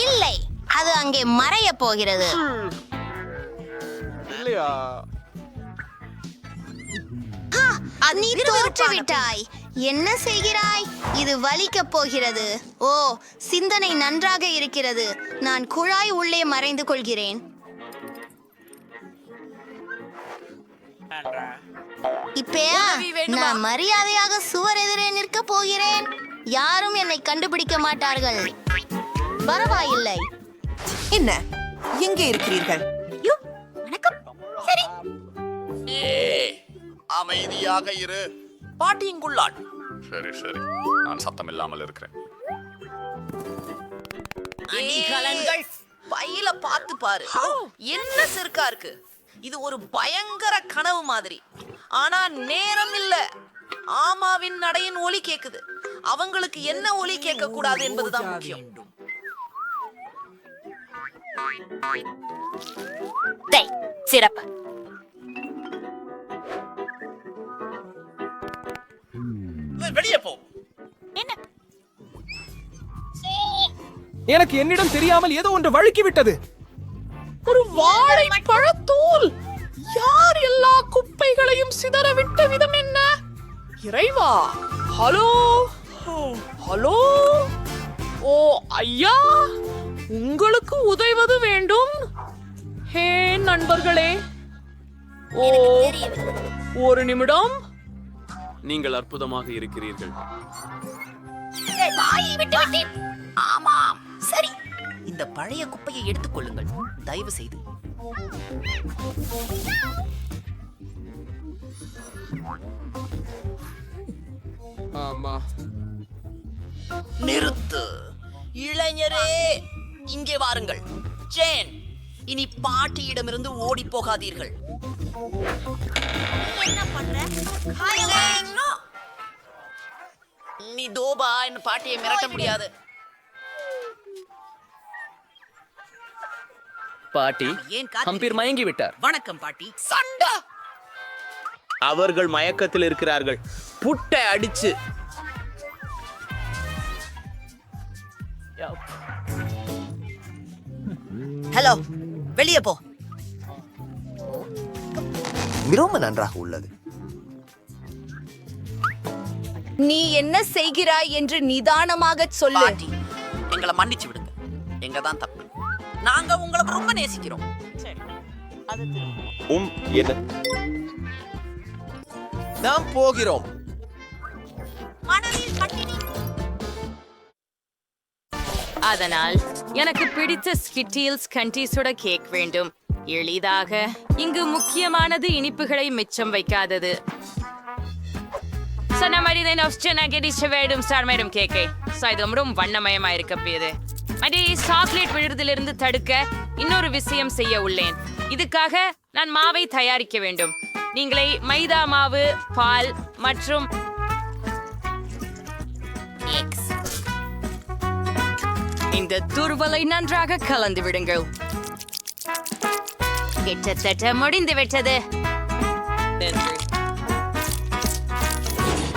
இல்லை, அது அங்கே மறைய போகிறது. நீ தோற்று விட்டாய். என்ன செய்கிறாய்? இது வலிக்கப் போகிறது. ஓ, சிந்தனை நன்றாக இருக்கிறது. நான் குழாய் உள்ளே மறைந்து கொள்கிறேன். இப்பயா நான் மரியாதையாக சுவர் எதிரே நிற்க போகிறேன். யாரும் என்னை கண்டுபிடிக்க மாட்டார்கள். பரவாயில்லை. என்ன எங்கே இருக்கிறீர்கள்? வணக்கம். சரி, அமைதியாக இரு. பாட்டி இங்குள்ளாள். சரி சரி, நான் சத்தம் இல்லாமல் இருக்கிறேன். அணிகலன்கள் பையில பார்த்து பாரு. என்ன செருக்கா இருக்கு. இது ஒரு பயங்கர கனவு மாதிரி. ஆனா நேரம் இல்ல. ஆமாவின் நடையின் ஒலி கேக்குது. அவங்களுக்கு என்ன ஒலி கேட்க கூடாது என்பதுதான் முக்கியம். சிறப்பு. வெளியே போ. எனக்கு என்னிடம் தெரியாமல் ஏதோ ஒன்று வழுக்கி விட்டது. ஒரு வாழைப்பழத்தூள். யார் எல்லா குப்பைகளையும் சிதறவிட்ட விதம் என்ன? இறைவா, ஹலோ ஹலோ. ஓ ஐயா, உங்களுக்கு உதவுவது வேண்டும். ஹே நண்பர்களே, ஓ ஒரு நிமிடம். நீங்கள் அற்புதமாக இருக்கிறீர்கள். ஆமாம், சரி. இந்த பழைய குப்பையை எடுத்துக் கொள்ளுங்கள், தயவு செய்து. ஆமா, நிறுத்து. இளைஞரே, இங்கே வாருங்கள். ஜேன், இனி பாட்டியிடமிருந்து ஓடி போகாதீர்கள். என்ன பண்ற? நீ தோபா, இந்த பாட்டியை மிரட்ட முடியாது. பாட்டி ஹம்பீர் மயங்கி விட்டார். வணக்கம் பாட்டி. சண்டா. அவர்கள் மயக்கத்தில் இருக்கிறார்கள். புட்டை அடிச்சு. ஹலோ, வெளியே போ. மிகவும் நன்றாக உள்ளது. நீ என்ன செய்கிறாய் என்று நிதானமாக சொல்லு. பாட்டி, எங்களை மன்னிச்சு விடுங்க. எங்க தான் தப்பு. நாங்க உங்களை ரொம்ப நேசிக்கிறோம். என்ன நாம் போகிறோம். அதனால் எனக்கு பிடித்த ஸ்கிட்டில்ஸ் கண்டீஸோட கேக் வேண்டும். எளிதாக. இங்கு முக்கியமானது இனிப்புகளை மிச்சம் வைக்காதது. வண்ணமயமா இருக்கப்போது சாக்லேட் விழுறதிலிருந்து தடுக்க இன்னொரு விஷயம் செய்ய உள்ளேன். இதுக்காக நான் மாவை தயாரிக்க வேண்டும். நீங்களே மைதா மாவு, பால் மற்றும் இந்த துருவலை நன்றாக கலந்து விடுங்கள். கிட்டத்தட்ட முடிந்து விட்டது.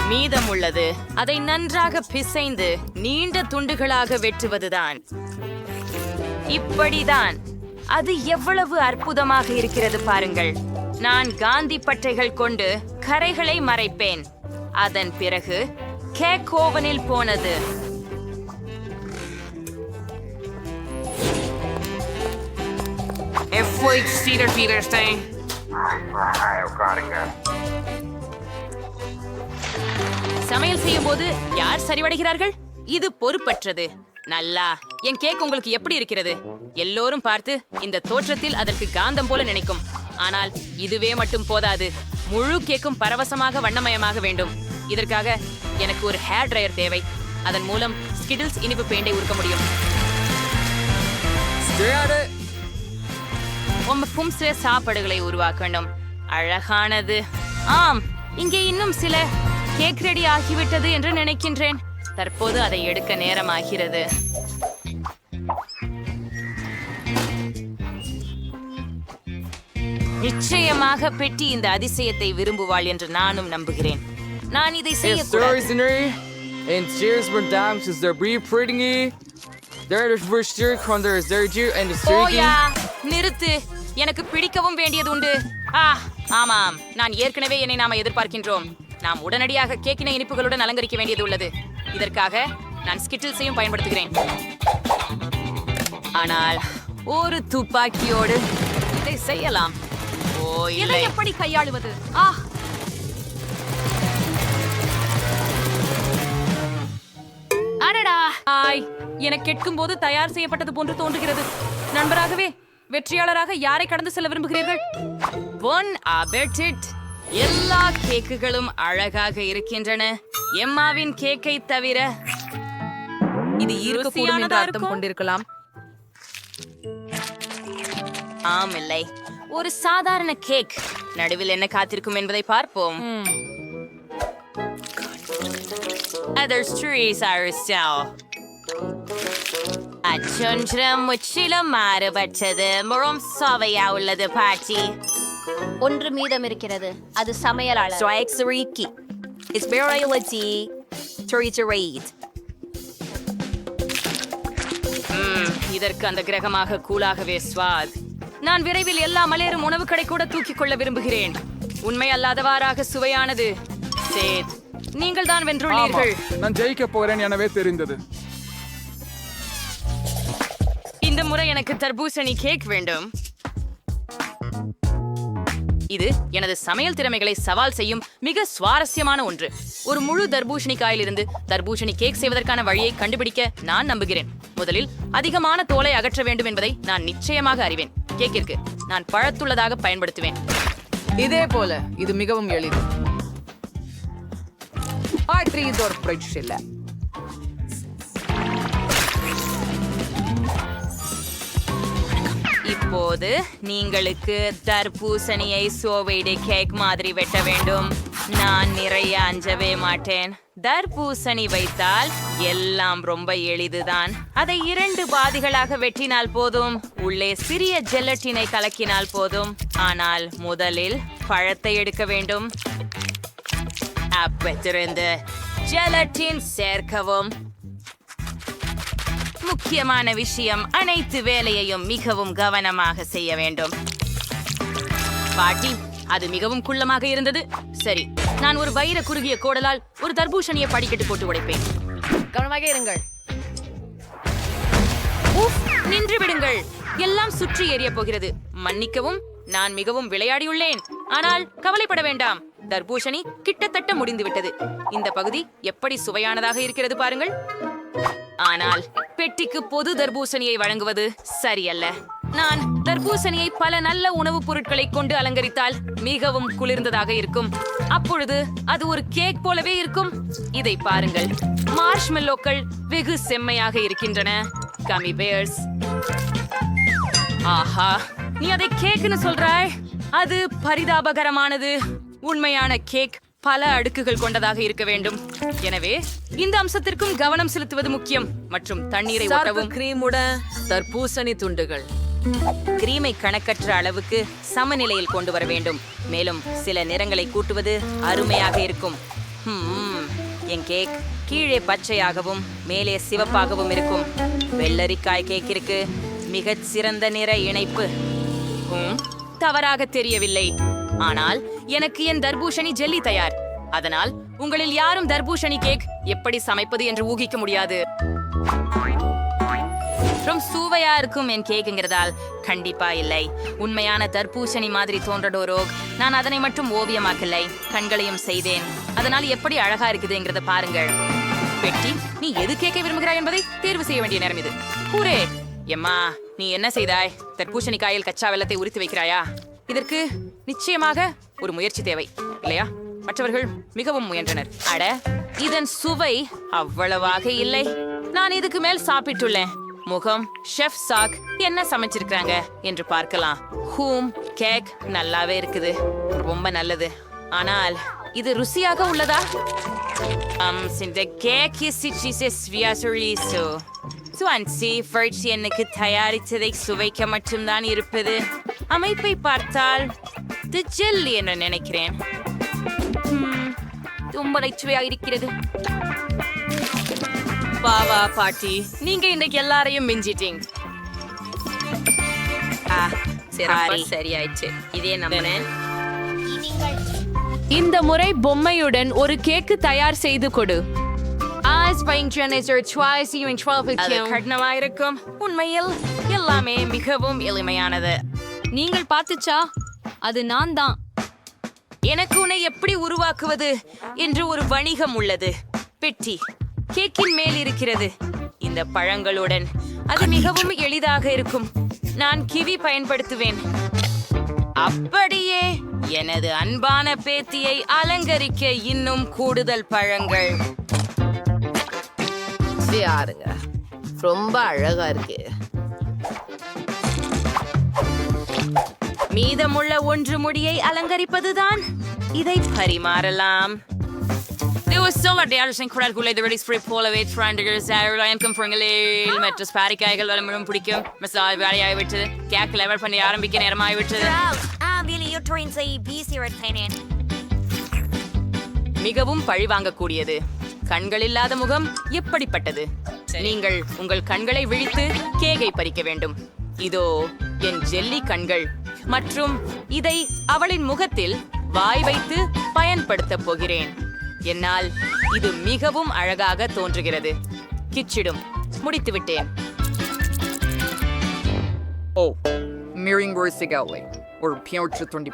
மீதம் உள்ளது. அதை நன்றாக பிசைந்து நீண்ட துண்டுகளாக வெட்டுவதுதான். இப்படிதான். அது எவ்வளவு அற்புதமாக இருக்கிறது பாருங்கள். நான் காந்தி பட்டைகள் கொண்டு கரைகளை மறைப்பேன். அதன் பிறகு கேக் ஓவனில் போனது. சமையல் செய்யும் போது யார் சரிவடைகிறார்கள்? இது பொறுப்பற்றது. நல்லா. என் கேக் உங்களுக்கு எப்படி இருக்கிறது? எல்லோரும் பார்த்து இந்த தோற்றத்தில் அதற்கு காந்தம் போல நினைக்கும். ஆனால் இதுவே மட்டும் போதாது. முழு கேக்கும் பரவசமாக வண்ணமயமாக வேண்டும். இதற்காக எனக்கு ஒரு ஹேர் ட்ரையர் தேவை. அதன் மூலம் ஸ்கிட்டில்ஸ் இனிப்பு பெயிண்டை உருக்க முடியும். சில சாப்பாடுகளை உருவாக்க வேண்டும். அழகானது. ஆம், இங்கே இன்னும் சில கேக் ரெடி ஆகிவிட்டது என்று நினைக்கின்றேன். தற்போது அதை எடுக்க நேரமாகிறது. நிச்சயமாக பெட்டி இந்த அதிசயத்தை விரும்புவாள் என்று நானும் நம்புகிறேன். நான் இதை செய்யக்கூடாது. நிறுத்து. எனக்கு பிடிக்கவும் வேண்டியது உண்டு. ஆமாம், நான் ஏற்கனவே என்னை நாம எதிர்பார்க்கின்றோம். நாம் உடனடியாக கேக்கின இனிப்புகளுடன் அலங்கரிக்க வேண்டியது உள்ளது. இதற்காக நான் ஸ்கிட்டில்ஸையும் பயன்படுத்துகிறேன். ஆனால் ஒரு துப்பாக்கியோடு இதை செய்யலாம். ஓ, இதை எப்படி கையாளுவது? அடடா! எனக்கு கேட்கும் போது தயார் செய்யப்பட்டது போன்று தோன்றுகிறது. நண்பராகவே வெற்றியாளராக யாரை கடந்து செல்ல விரும்புகிறீர்கள்? பொன் அபெர்டிட். எல்லா கேக்குகளும் அழகாக இருக்கின்றன, எம்மாவின் கேக்கை தவிர. இது ஈர்க்கக்கூடும் என்று அர்த்தம் கொண்டிருக்கலாம். ஆம், இல்லை, ஒரு சாதாரண கேக். நடுவில் என்ன காத்திருக்கும் என்பதை பார்ப்போம். முற்றிலும் மாறுபட்டது, முழும் சுவையா உள்ளது பாட்டி. ஒன்று மீதம் இருக்கிறது, அது சமையலாளர். இதற்கு அந்த கிரகமாக கூலாகவே ஸ்வாத். நான் விரைவில் எல்லா மலேரும் உணவு கடை கூட தூக்கிக் கொள்ள விரும்புகிறேன். உண்மை அல்லாதவாறாக சுவையானது. சேத், நீங்கள் தான் வென்றுள்ளீர்கள். நான் ஜெயிக்க போகிறேன் எனவே தெரிந்தது. இந்த முறை எனக்கு தர்பூசணி கேக் வேண்டும். இது எனது சமையல் திறமைகளை சவால் செய்யும் மிக சுவாரஸ்யமான ஒன்று. ஒரு முழு தர்பூசணி காயிலிருந்து தர்பூசணி கேக் செய்வதற்கான வழியை கண்டுபிடிக்க நான் நம்புகிறேன். முதலில் அதிகமான தோலை அகற்ற வேண்டும் என்பதை நான் நிச்சயமாக அறிவேன். கேக்கிற்கு நான் பழத்துள்ளதாக பயன்படுத்துவேன். இதே போல இது மிகவும் எளிது. இப்போது நீங்களுக்கு தர்பூசணியை சோவைடு கேக் மாதிரி வெட்ட வேண்டும். நான் நிறைய அஞ்சவே மாட்டேன். தர்பூசணி வைத்தால் எல்லாம் ரொம்ப எளிதுதான். அதை 2 பாதிகளாக வெட்டினால் போதும். உள்ளே சிறிய ஜெலட்டினை கலக்கினால் போதும். ஆனால் முதலில் பழத்தை எடுக்க வேண்டும். அப்பத்திலிருந்து ஜெலட்டின் சேர்க்கவும். முக்கியமான விஷயம், அனைத்து வேலையையும் மிகவும் கவனமாக செய்ய வேண்டும். பாட்டி, அது மிகவும் குள்ளமாக இருந்தது. சரி, நான் ஒரு வைர குறுகிய கோடலால் ஒரு தர்பூசணியை படிக்கட்டு போட்டு உடைப்பேன். கவனமாக இருங்கள். நின்று விடுங்கள், எல்லாம் சுற்றி எரிய போகிறது. மன்னிக்கவும், நான் மிகவும் விளையாடியுள்ளேன். ஆனால் கவலைப்பட வேண்டாம், தர்பூசணி கிட்டத்தட்ட முடிந்துவிட்டது. இந்த பகுதி எப்படி சுவையானதாக இருக்கிறது பாருங்கள். ஆனால் பெட்டிக்கு பொது தர்பூசணியை வழங்குவது சரியல்ல. நான் தர்பூசணியை பல நல்ல உணவுப் பொருட்களை கொண்டு அலங்கரித்தால் மிகவும் குளிர்ந்ததாக இருக்கும். அப்பொழுது அது ஒரு கேக் போலவே இருக்கும். இதை பாருங்கள், மார்ஷ்மெல்லோக்கள் வெகு செம்மையாக இருக்கின்றன. கமி பேர்ஸ். ஆஹா, நீ அதை கேக்னு சொல்றாய்? அது பரிதாபகரமானது. உண்மையான கேக் பல அடுக்குகள் கொண்டதாக இருக்க வேண்டும். எனவே இந்த அம்சத்திற்கும் கவனம் செலுத்துவது முக்கியம். மற்றும் தண்ணீரை ஊற்றவும். கிரீமுடன் தர்பூசணி துண்டுகள். கிரீமை கணக்கற்ற அளவுக்கு சமநிலையில் கொண்டு வர வேண்டும். மேலும் சில நிறங்களை கூட்டுவது அருமையாக இருக்கும். என் கேக் கீழே பச்சையாகவும் மேலே சிவப்பாகவும் இருக்கும். வெள்ளரிக்காய் கேக்கிற்கு மிகச் சிறந்த நிற இணைப்பு. தவறாக தெரியவில்லை. ஆனால் எனக்கு என் தர்பூசணி ஜெல்லி தயார். அதனால் உங்களில் யாரும் தர்பூசணி கேக் எப்படி சமைப்பது என்று ஊகிக்க முடியாது. ரொம்ப சுவையா இருக்கும் என் கேக்குங்கிறதால் கண்டிப்பா இல்லை. உண்மையான தர்பூசணி மாதிரி தோன்றடோரோக். நான் அதனை மட்டும் ஓவியமாக்கலை, கண்களையும் செய்தேன். அதனால் எப்படி அழகா இருக்குதுங்கிறத பாருங்கள். பெட்டி, நீ எது கேட்க விரும்புகிறாய் என்பதை தேர்வு செய்ய வேண்டிய நேரம் இது. கூரே, எம்மா, நீ என்ன செய்தாய்? தர்பூசணி காயில் கச்சா வெல்லத்தை உரித்து வைக்கிறாயா? இதற்கு நிச்சயமாக ஒரு முயற்சி தேவை, இல்லையா? மற்றவர்கள் மிகவும் முயன்றனர். அட, இதன் சுவை அவ்வளவாக இல்லை. நான் இதுக்கு மேல் சாப்பிட்டுள்ளேன். முகம் ஷெஃப் சாக் என்ன சமைச்சிருக்காங்க என்று பார்க்கலாம். கேக் நல்லாவே இருக்குது, ரொம்ப நல்லது. ஆனால் இது ருசியாக உள்ளதா? எனக்கு தயாரித்ததை சுவைக்க மட்டும்தான் இருப்பது. அமைப்பை பார்த்தால் ஜெல்லி என்று நினைக்கிறேன். ரொம்ப நச்சுவையாக இருக்கிறது. பாவா பாட்டி, நீங்க இன்றைக்கு எல்லாரையும் மிஞ்சிட்டீங்க. சரியாயிடுச்சு. இதே நம்பினேன். இந்த முறை பொம்மையுடன் ஒரு கேக்கு தயார் செய்து கொடு. கடினமாயிருக்கும். உண்மையில் எல்லாமே மிகவும் எளிமையானது. நீங்கள் பார்த்துச்சா? அது நான் தான். எனக்கு உன்னை எப்படி உருவாக்குவது என்று ஒரு வணிகம் உள்ளது. பெட்டி கேக்கின் மேல் இருக்கிறது. இந்த பழங்களுடன் அது மிகவும் எளிதாக இருக்கும். நான் கிவி பயன்படுத்துவேன். அப்படியே எனது அன்பான பேத்தியை அலங்கரிக்க இன்னும் கூடுதல் பழங்கள். யாருங்க ரொம்ப அழகா இருக்கு. மீதமுள்ள ஒன்று முடியை அலங்கரிப்பதுதான். இதை பரிமாறலாம். Det var så var det alltså en kväll skulle det really spray på av ett frienders där jag kom från Lille med att sparka jag eller med pidikum med så väl jag vet det jag lever på när jag börjar närma mig vet det Billy you trying to be serious planning. மிகவும் பழிவாங்கக்கூடியது. கண்கள் இல்லாத முகம் எப்படிப்பட்டது? நீங்கள் உங்கள் கண்களை விழித்து கேக்கை பறிக்க வேண்டும். இதோ என் ஜெல்லி கண்கள் மற்றும் இதை அவளின் முகத்தில் வாய் வைத்து பயன்படுத்தப் போகிறேன். என்னால் இது மிகவும் அழகாக தோன்றுகிறது. கிச்சிடும். முடித்து விட்டேன்.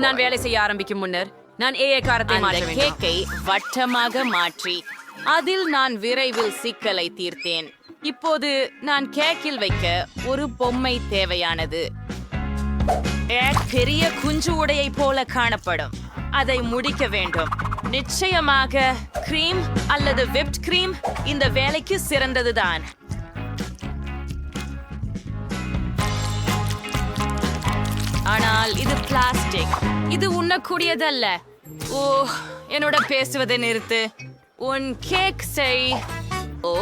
நான் வேலை செய்ய ஆரம்பிக்கும் முன்னர் நான் காரத்தை மாற்ற வேண்டும். கேக்கை வட்டமாக மாற்றி அதில் நான் விரைவில் சிக்கலை தீர்த்தேன். இப்போது நான் கேக்கில் வைக்க ஒரு பொம்மை தேவையானது. பெரிய குஞ்சு உடையை போல காணப்படும். அதை முடிக்க வேண்டும். நிச்சயமாக கிரீம் அல்லது விப்ட் கிரீம் இந்த வேலைக்கு சிறந்ததுதான். ஆனால் இது பிளாஸ்டிக். இது உண்ணக்கூடியதல்ல. ஓ என்னோட பேசுவதை நிறுத்து. உன் கேக் செய். ஓ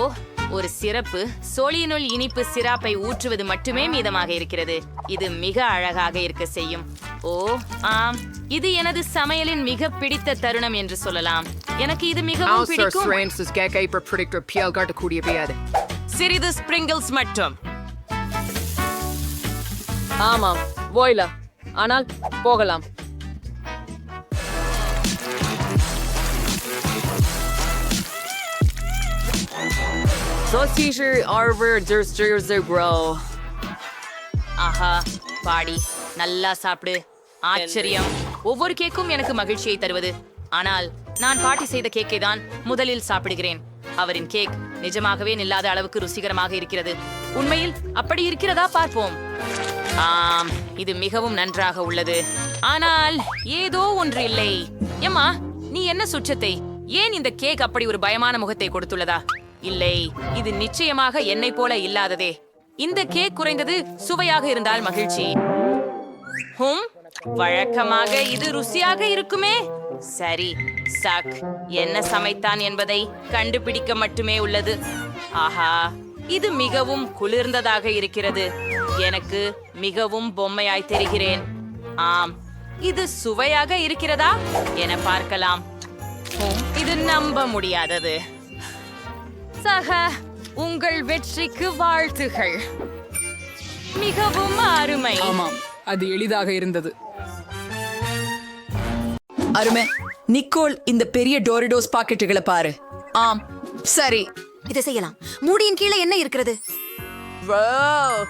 ஒரு சிறப்பு சோழியினுள் இனிப்பு சிராப்பை ஊற்றுவது மட்டுமே மீதமாக இருக்கிறது. இது மிக அழகாக இருக்க செய்யும். ஓ ஆம், இது எனது சமையலின் மிக பிடித்த தருணம் என்று சொல்லலாம். எனக்கு இது மிகவும் பிடிக்கும். சிறிது ஸ்பிரிங்கிள்ஸ் மட்டும். ஆமாம் போய்லா, ஆனால் போகலாம். ஆஹா பாடி நல்லா சாப்பிடு. ஆச்சரியம். ஒவ்வொரு கேக்கும் எனக்கு மகிழ்ச்சியை தருவது. ஆனால் நான் பாட்டி செய்த கேக்கை தான் முதலில் சாப்பிடுகிறேன். அவரின் கேக் நிஜமாகவே நில்லாத அளவுக்கு ருசிகரமாக இருக்கிறது. உண்மையில் அப்படி இருக்கிறதா பார்ப்போம். ஆம், இது மிகவும் நன்றாக உள்ளது. ஆனால் ஏதோ ஒன்று இல்லை. எம்மா நீ என்ன சுற்றத்தை? ஏன் இந்த கேக் அப்படி ஒரு பயமான முகத்தை கொடுத்துள்ளதா? இல்லை, இது நிச்சயமாக என்னை போல இல்லாததே. இந்த கேக் குறைந்தது சுவையாக இருந்தால் மகிழ்ச்சி. வழக்கமாக இது ருசியாக இருக்குமே. சரி, சாக் என்ன சமைத்தான் என்பதை கண்டுபிடிக்க மட்டுமே உள்ளது. ஆஹா, இது மிகவும் குளிர்ந்ததாக இருக்கிறது. எனக்கு மிகவும் பொம்மையாய் தெரிகிறேன். ஆம், இது சுவையாக இருக்கிறதா என பார்க்கலாம். இது நம்ப முடியாதது. சக உங்கள் வெற்றிக்கு வாழ்த்துகள். மிகவும் அருமை. ஆமாம், அது எளிதாக இருந்தது. அருமை. நிக்கோல், இந்த பெரிய டோரிடோஸ் பாக்கெட்டுகளை பாரு. ஆம், சரி, இதை செய்யலாம். மூடியின் கீழே என்ன இருக்கிறது?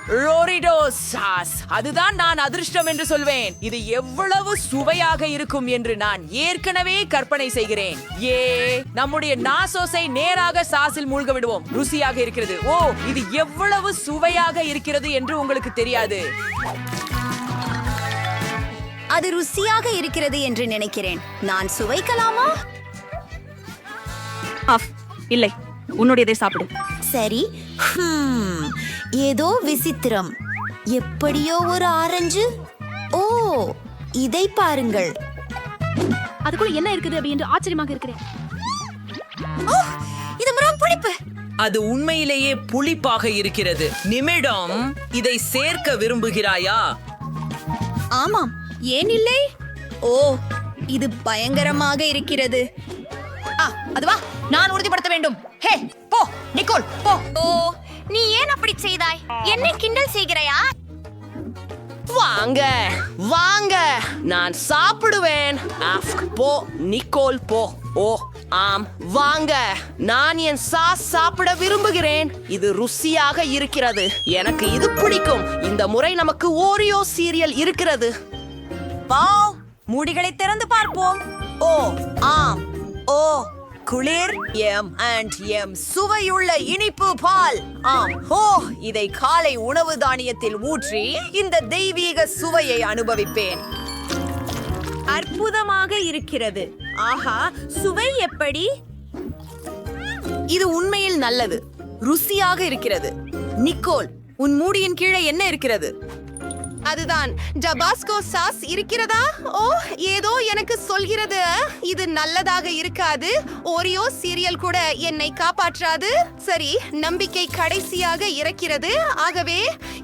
Doritos sauce. அதுதான் நான் அதிர்ஷ்டம் என்று சொல்வேன். இது எவ்வளவு சுவையாக இருக்கும் என்று நான் ஏற்கனவே கற்பனை செய்கிறேன். நம்முடைய நாசோஸை நேராக சாஸில் மூழ்க விடுவோம். ருசியாக இருக்கிறது. ஓ, இது எவ்வளவு சுவையாக இருக்கிறது என்று உங்களுக்கு தெரியாது. அது ருசியாக இருக்கிறது என்று நினைக்கிறேன். நான் சுவைக்கலாமா? இல்லை, உன்னுடையதை சாப்பிடு. சரி. ஏதோ விசித்திரம். எப்படியோ ஒரு ஆரஞ்சு. ஓ, இதை பாருங்கள். அதுக்குள்ள என்ன இருக்குது அப்படி என்று ஆச்சரியமாக இருக்கிறேன். இது மிகவும் புளிப்பு. அது உண்மையிலேயே புளிப்பாக இருக்கிறது. நிமிடம், இதை சேர்க்க விரும்புகிறாயா? ஆமாம், ஏன் இல்லை? ஓ, இது பயங்கரமாக இருக்கிறது. அதுவா நான் உறுதிப்படுத்த வேண்டும். ஹே போ நிக்கோல் போ. ஓ, நீ ஏன் அப்படி செய்தாய்? என்னை கிண்டல் செய்கிறாயா? வாங்க வாங்க, நான் சாப்பிடுவேன். போ நிக்கோல் போ. ஓ ஆம், வாங்க. நான் என் சாஸ் சாப்பிட விரும்புகிறேன். இது ருசியாக இருக்கிறது. எனக்கு இது பிடிக்கும். இந்த முறை நமக்கு ஓரியோ சீரியல் இருக்கிறது. வாவ், மூடிகளை திறந்து பார்ப்போம். ஓ ஆம், ஓ குளிர், எம் சுவையுள்ள இனிப்பு பால். ஆம், ஓ இதை காலை உணவு தானியத்தில் ஊற்றி இந்த தெய்வீக சுவையை அனுபவிப்பேன். அற்புதமாக இருக்கிறது. ஆஹா, சுவை எப்படி? இது உண்மையில் நல்லது, ருசியாக இருக்கிறது. நிக்கோல், உன் மூடியின் கீழே என்ன இருக்கிறது? அதுதான் டபாஸ்கோ சாஸ் இருக்கிறதா? ஓ, ஏதோ எனக்கு சொல்கிறது இது நல்லதாக இருக்காது. ஓரியோ சீரியல் கூட என்னை காப்பாற்றாது. சரி, நம்பிக்கை கடைசியாக இருக்கிறது. ஆகவே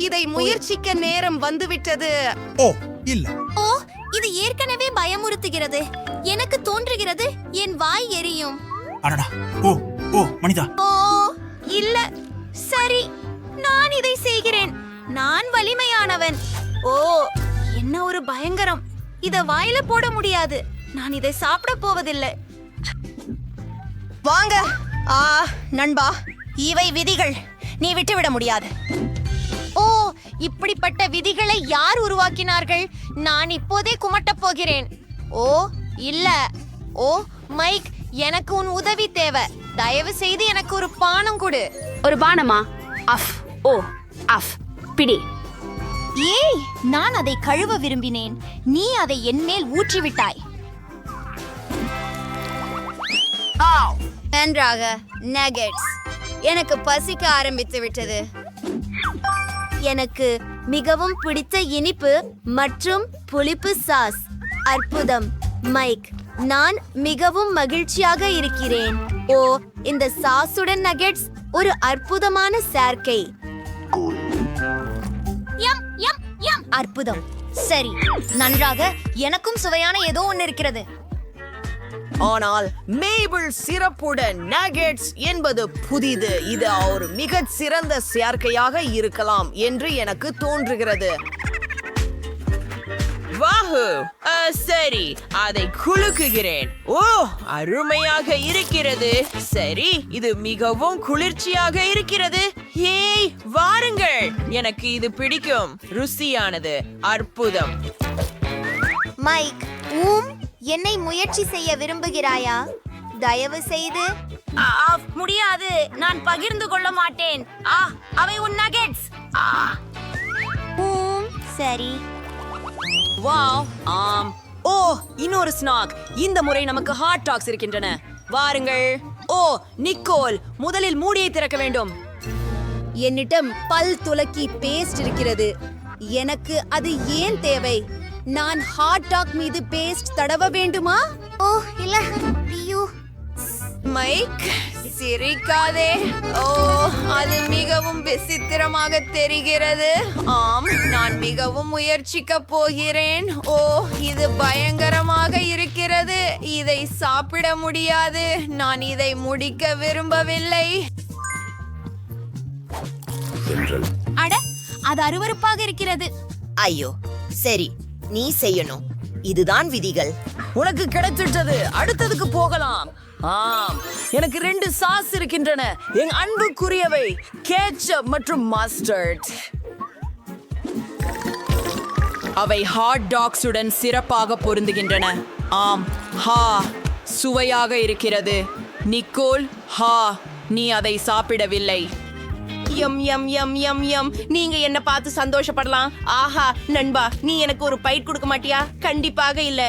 இதை முயற்சிக்க நேரம் வந்துவிட்டது. ஓ இல்ல, ஓ, இது ஏற்கனவே பயமுறுத்துகிறது. எனக்கு தோன்றுகிறது என் வாய் எரியும். அடடா, ஓ ஓ மனிதா. ஓ இல்ல, சரி, நான் இதை செய்கிறேன். நான் வலிமையானவன். ஓ, என்ன ஒரு பயங்கரம். இத வாயில போட முடியாது. நான் இதை சாப்பிட போவதில்லை. வாங்க. நண்பா, இவை விதிகள், நீ விட்டுவிட முடியாது. ஓ, இப்படிப்பட்ட விதிகளை யார் உருவாக்கினார்கள்? நான் இப்போதே குமட்டப் போகிறேன். ஓ இல்ல. ஓ மைக், எனக்கு உன் உதவி தேவை. தயவு செய்து எனக்கு ஒரு பானம் கொடு. ஒரு பானமா? அஃப், ஓ அஃப், பிடி. ஏய், நான் அதை கழுவ விரும்பினேன். நீ அதை என் மேல் ஊற்றிவிட்டாய். நன்றாக. நகெட்ஸ். எனக்கு பசிக்க ஆரம்பித்து விட்டது. எனக்கு மிகவும் பிடித்த இனிப்பு மற்றும் புளிப்பு சாஸ். அற்புதம் மைக், நான் மிகவும் மகிழ்ச்சியாக இருக்கிறேன். ஓ, இந்த சாஸுடன் நகெட்ஸ் ஒரு அற்புதமான சேர்க்கை. அற்புதம். சரி, நன்றாக. எனக்கும் சுவையான ஏதோ ஒன்று இருக்கிறது. ஆனால் மேபிள் சிறப்புடன் நகெட்ஸ் என்பது புதிது. இது ஒரு மிகச் சிறந்த சேர்க்கையாக இருக்கலாம் என்று எனக்கு தோன்றுகிறது. வாஹு, சரி, அதை குலுக்குகிறேன். ஓ, அருமையாக இருக்கிறது. சரி, இது மிகவும் குளிர்ச்சியாக இருக்கிறது. ஏய், வாருங்கள், எனக்கு இது பிடிக்கும். ருசியானது. அற்புதம். மைக், என்னை முயற்சி செய்ய விரும்புகிறாயா? தயவு செய்து. முடியாது, நான் பகிர்ந்து கொள்ள மாட்டேன். அவை உன் நகெட்ஸ். சரி. வாவ், ஆம். ஓ, இன்னொரு ஸ்நாக். இந்த முறை நமக்கு ஹாட் டாக்ஸ் இருக்கின்றன. வாருங்கள். ஓ, நிக்கோல், முதலில் மூடியை திறக்க வேண்டும். என்னிடம் பல் துலக்கி பேஸ்ட் இருக்கிறது. எனக்கு அது ஏன் தேவை? நான் ஹாட் டாக் மீது பேஸ்ட் தடவ வேண்டுமா? ஓ இல்ல. பியூ. மைக், சிரிக்காதே. ஓ, அது மிகவும் விசித்திரமாக தெரிகிறது. ஆம், நான் மிகவும் முயற்சிக்க போகிறேன். ஓ, இது பயங்கரமாக இருக்கிறது. இதை சாப்பிட முடியாது. நான் இதை முடிக்க விரும்பவில்லை. அட, அது அருவருப்பாக இருக்கிறது. ஐயோ, சரி, நீ செய்யணும். இதுதான் விதிகள். உனக்கு கிடைச்சிட்டது. அடுத்ததுக்கு போகலாம். ஆம், எனக்கு 2 சாஸ் இருக்கின்றன. என் அன்புக்குரியவை கேட்சப் மற்றும் மஸ்டர்ட். அவை ஹாட் டாக்ஸுடன் சிறப்பாக பொருந்துகின்றன. ஆம், ஹா, சுவையாக இருக்கிறது. நிக்கோல், ஹா, நீ அதை சாப்பிடவில்லை. யம் யம் யம் யம் யம். நீங்க என்ன பார்த்து சந்தோஷப்படலாம். ஆஹா, நண்பா, நீ எனக்கு ஒரு பைட் கொடுக்க மாட்டியா? கண்டிப்பாக இல்ல.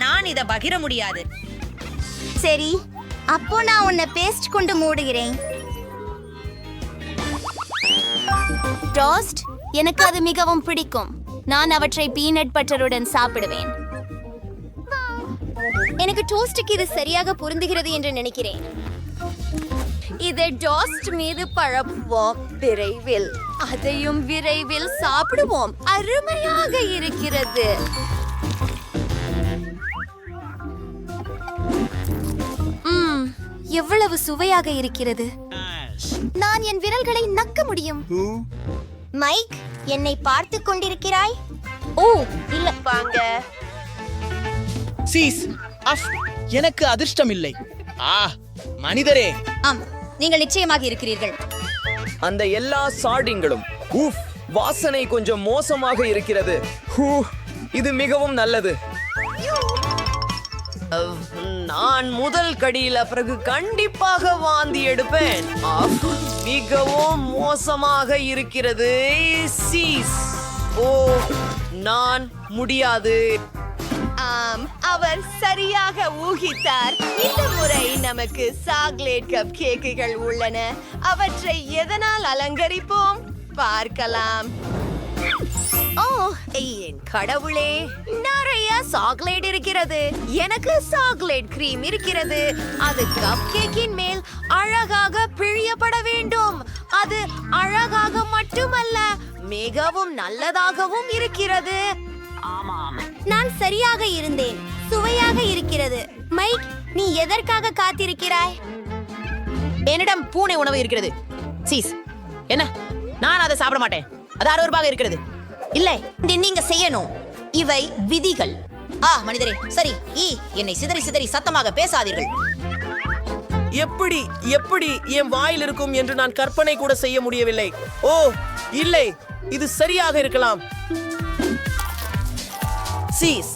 நான் இத பகிர முடியாது. சரி, அப்போ நான் உன்னை பேஸ்ட் கொண்டு மூடுகிறேன். டோஸ்ட், எனக்கு அது மிகவும் பிடிக்கும். நான் அவற்றை பீனட் பட்டருடன் சாப்பிடுவேன். எனக்கு டோஸ்டுக்கு இது சரியாக பொருந்துகிறது என்று நினைக்கிறேன். இதை டோஸ்ட் மீது பழப்புவோம். விரைவில் அதையும் விரைவில் சாப்பிடுவோம். அருமையாக இருக்கிறது. எவ்வளவு சுவையாக இருக்கிறது. நான் என் விரல்களை நக்க முடியும். மைக், என்னை பார்த்து கொண்டிருக்கிறாய்? ஓ இல்ல. வாங்க. சீஸ், அஃப், எனக்கு அதிர்ஷ்டம் இல்லை. மனிதரே. ஆம், நீங்கள் நிச்சயமாக இருக்கிறீர்கள். அந்த எல்லா சார்டின்களும் வாசனை கொஞ்சம் மோசமாக இருக்கிறது. இது மிகவும் நல்லது. நான் முதல் கடியில பிறகு கண்டிப்பாக வாந்தி எடுப்பேன். மிகவும் மோசமாக இருக்கிறது. சீஸ். ஓ, நான் முடியாது. அவர் சரியாக ஊகித்தார். இந்த முறை நமக்கு சாக்லேட் கப் கேக்குகள் உள்ளன. அவற்றை எதனால் அலங்கரிப்போம் பார்க்கலாம். ஓ என் கடவுளே, நிறைய சாக்லேட் இருக்கிறது. எனக்கு சாக்லேட் கிரீம் இருக்கிறது. அது கப் கேக்கின் மேல் அழகாக பிழியப்பட வேண்டும். அது அழகாக மட்டுமல்ல, மிகவும் நல்லதாகவும் இருக்கிறது. ஆமாம், நான் சரியாக இருந்தேன். சுவையாக இருக்கிறது. மைக், நீ எதற்காக காத்திருக்கிறாய்? என்னிடம் பூனை உணவு இருக்கிறது. சீஸ், என்ன? நான் அதை சாப்பிட மாட்டேன். அது 60 ரூபாய் இருக்கிறது. இல்லை, நீங்க செய்யணும். இவை விதிகள். மனிதரே, சரி. என்னை சிதறி சிதறி சத்தமாக பேசாதீர்கள். எப்படி எப்படி என் வாயில் இருக்கும் என்று நான் கற்பனை கூட செய்ய முடியவில்லை. ஓ இல்லை, இது சரியாக இருக்கலாம். சீஸ்.